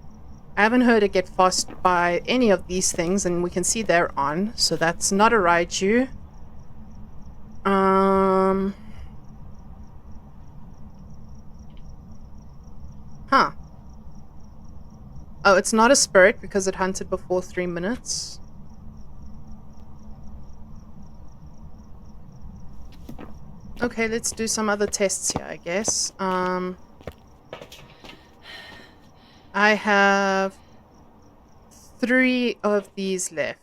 Speaker 1: I haven't heard it get fast by any of these things, and we can see they're on, so that's not a 𝙁𝙚𝙧𝙚. Huh. Oh, it's not a spirit because it hunted before 3 minutes. Okay, let's do some other tests here, I guess. I have 3 of these left.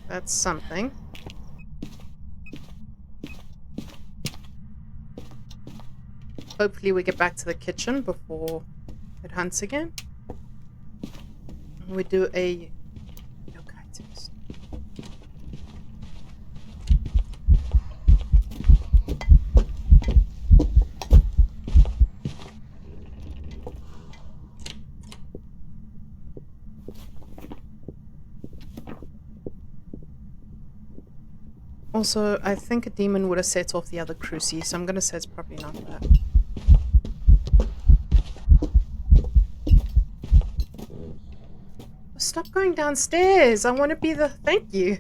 Speaker 1: That's something. Hopefully we get back to the kitchen before it hunts again. We do a yokai test. Also, I think a demon would have set off the other cruci, so I'm gonna say it's probably not that. Stop going downstairs. I want to be the... Thank you.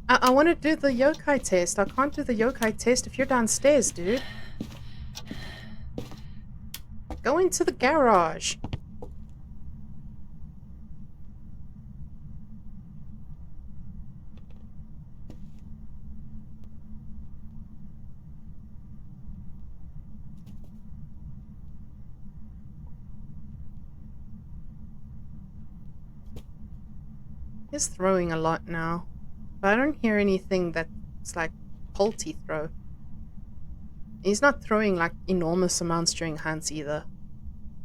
Speaker 1: I want to do the yokai test. I can't do the yokai test if you're downstairs, dude. Go into the garage. He's throwing a lot now, but I don't hear anything that's like pulty throw. He's not throwing like enormous amounts during hunts either,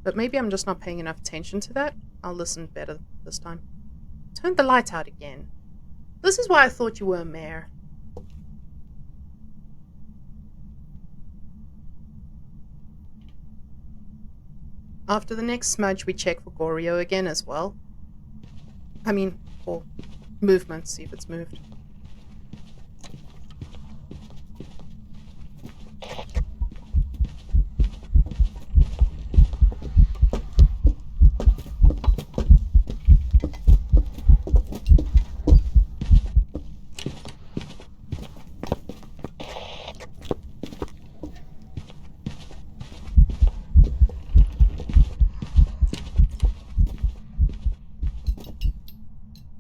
Speaker 1: but maybe I'm just not paying enough attention to that. I'll listen better this time. Turn the light out again. This is why I thought you were a mare. After the next smudge, we check for Goryo again as well. I mean, for movement, see if it's moved.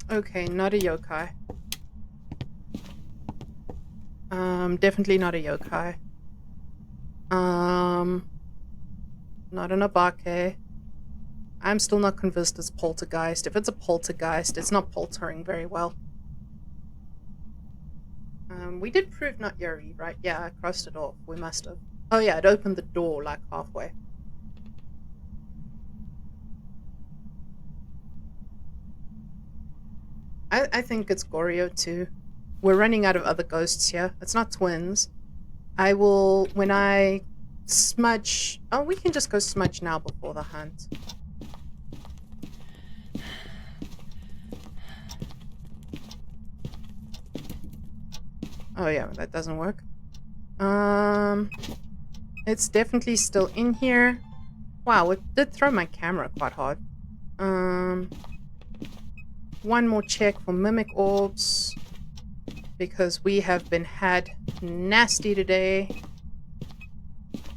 Speaker 1: Okay, not a yokai. Definitely not a yokai. Not an 𝙁𝙚𝙧𝙚. I'm still not convinced it's poltergeist. If it's a poltergeist, it's not poltering very well. We did prove not Yuri, right? Yeah, I crossed it off. We must have. Oh yeah, it opened the door like halfway. I think it's Goryo too. We're running out of other ghosts here. It's not twins. I will, when I smudge... Oh, we can just go smudge now before the hunt. Oh yeah, that doesn't work. It's definitely still in here. Wow, it did throw my camera quite hard. One more check for mimic orbs. because we have been had nasty today.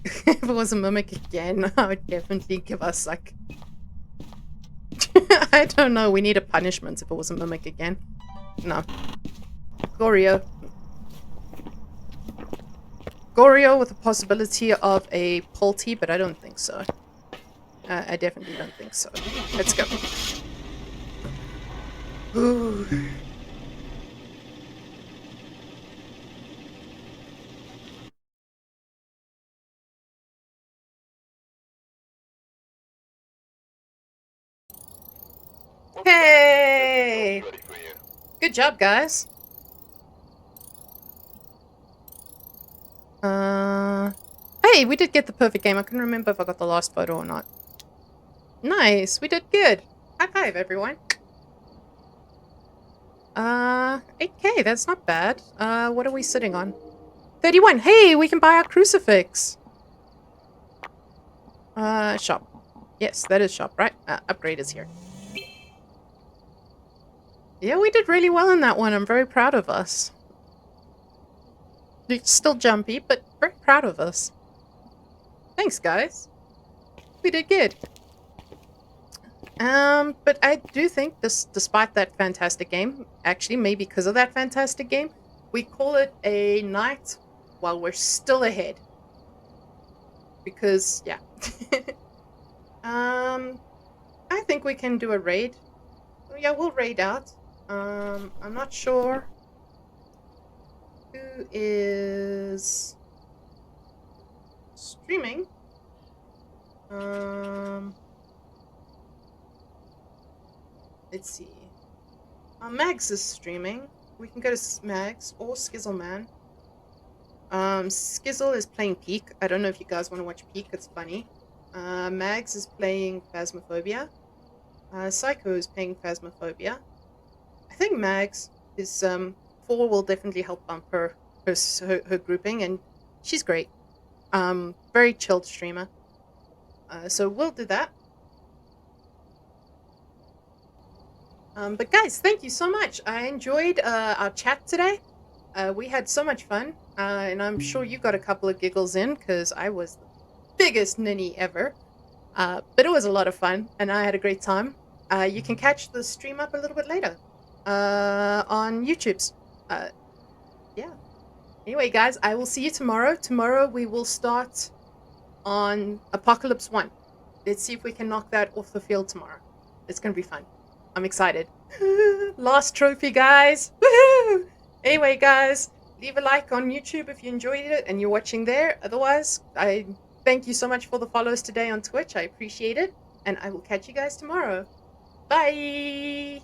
Speaker 1: If it was a mimic again, I would definitely give us like I don't know, we need a punishment if it was a mimic again. No. Goryo. Goryo with the possibility of a Polty, but I don't think so. I definitely don't think so. Let's go. Ooh. Hey!
Speaker 2: Ready for you.
Speaker 1: Good job, guys. Hey, we did get the perfect game. I couldn't remember if I got the last photo or not. Nice, we did good. High five, everyone. 8K, that's not bad. What are we sitting on? 31. Hey, we can buy our crucifix. Shop. Yes, that is shop, right? Upgrade is here. Yeah, we did really well in that one. I'm very proud of us. It's still jumpy, but very proud of us. Thanks, guys. We did good. But I do think this, despite that fantastic game, actually, maybe because of that fantastic game, we call it a night while we're still ahead. Because, yeah. I think we can do a raid. Yeah, we'll raid out. I'm not sure who is streaming. Let's see. Mags is streaming. We can go to Mags or Skizzleman. Skizzle is playing Peak. I don't know if you guys want to watch Peak. It's funny. Mags is playing Phasmophobia. Psycho is playing Phasmophobia. I think Mags is 4 will definitely help bump her grouping, and she's great. Very chilled streamer. So we'll do that. But guys, thank you so much. I enjoyed our chat today. We had so much fun, and I'm sure you got a couple of giggles in because I was the biggest ninny ever. But it was a lot of fun, and I had a great time. You can catch the stream up a little bit later on YouTube's. Yeah. Anyway, guys, I will see you tomorrow. Tomorrow we will start on Apocalypse 1. Let's see if we can knock that off the field tomorrow. It's going to be fun. I'm excited. Last trophy, guys. Woohoo! Anyway, guys, leave a like on YouTube if you enjoyed it and you're watching there. Otherwise, I thank you so much for the follows today on Twitch. I appreciate it. And I will catch you guys tomorrow. Bye!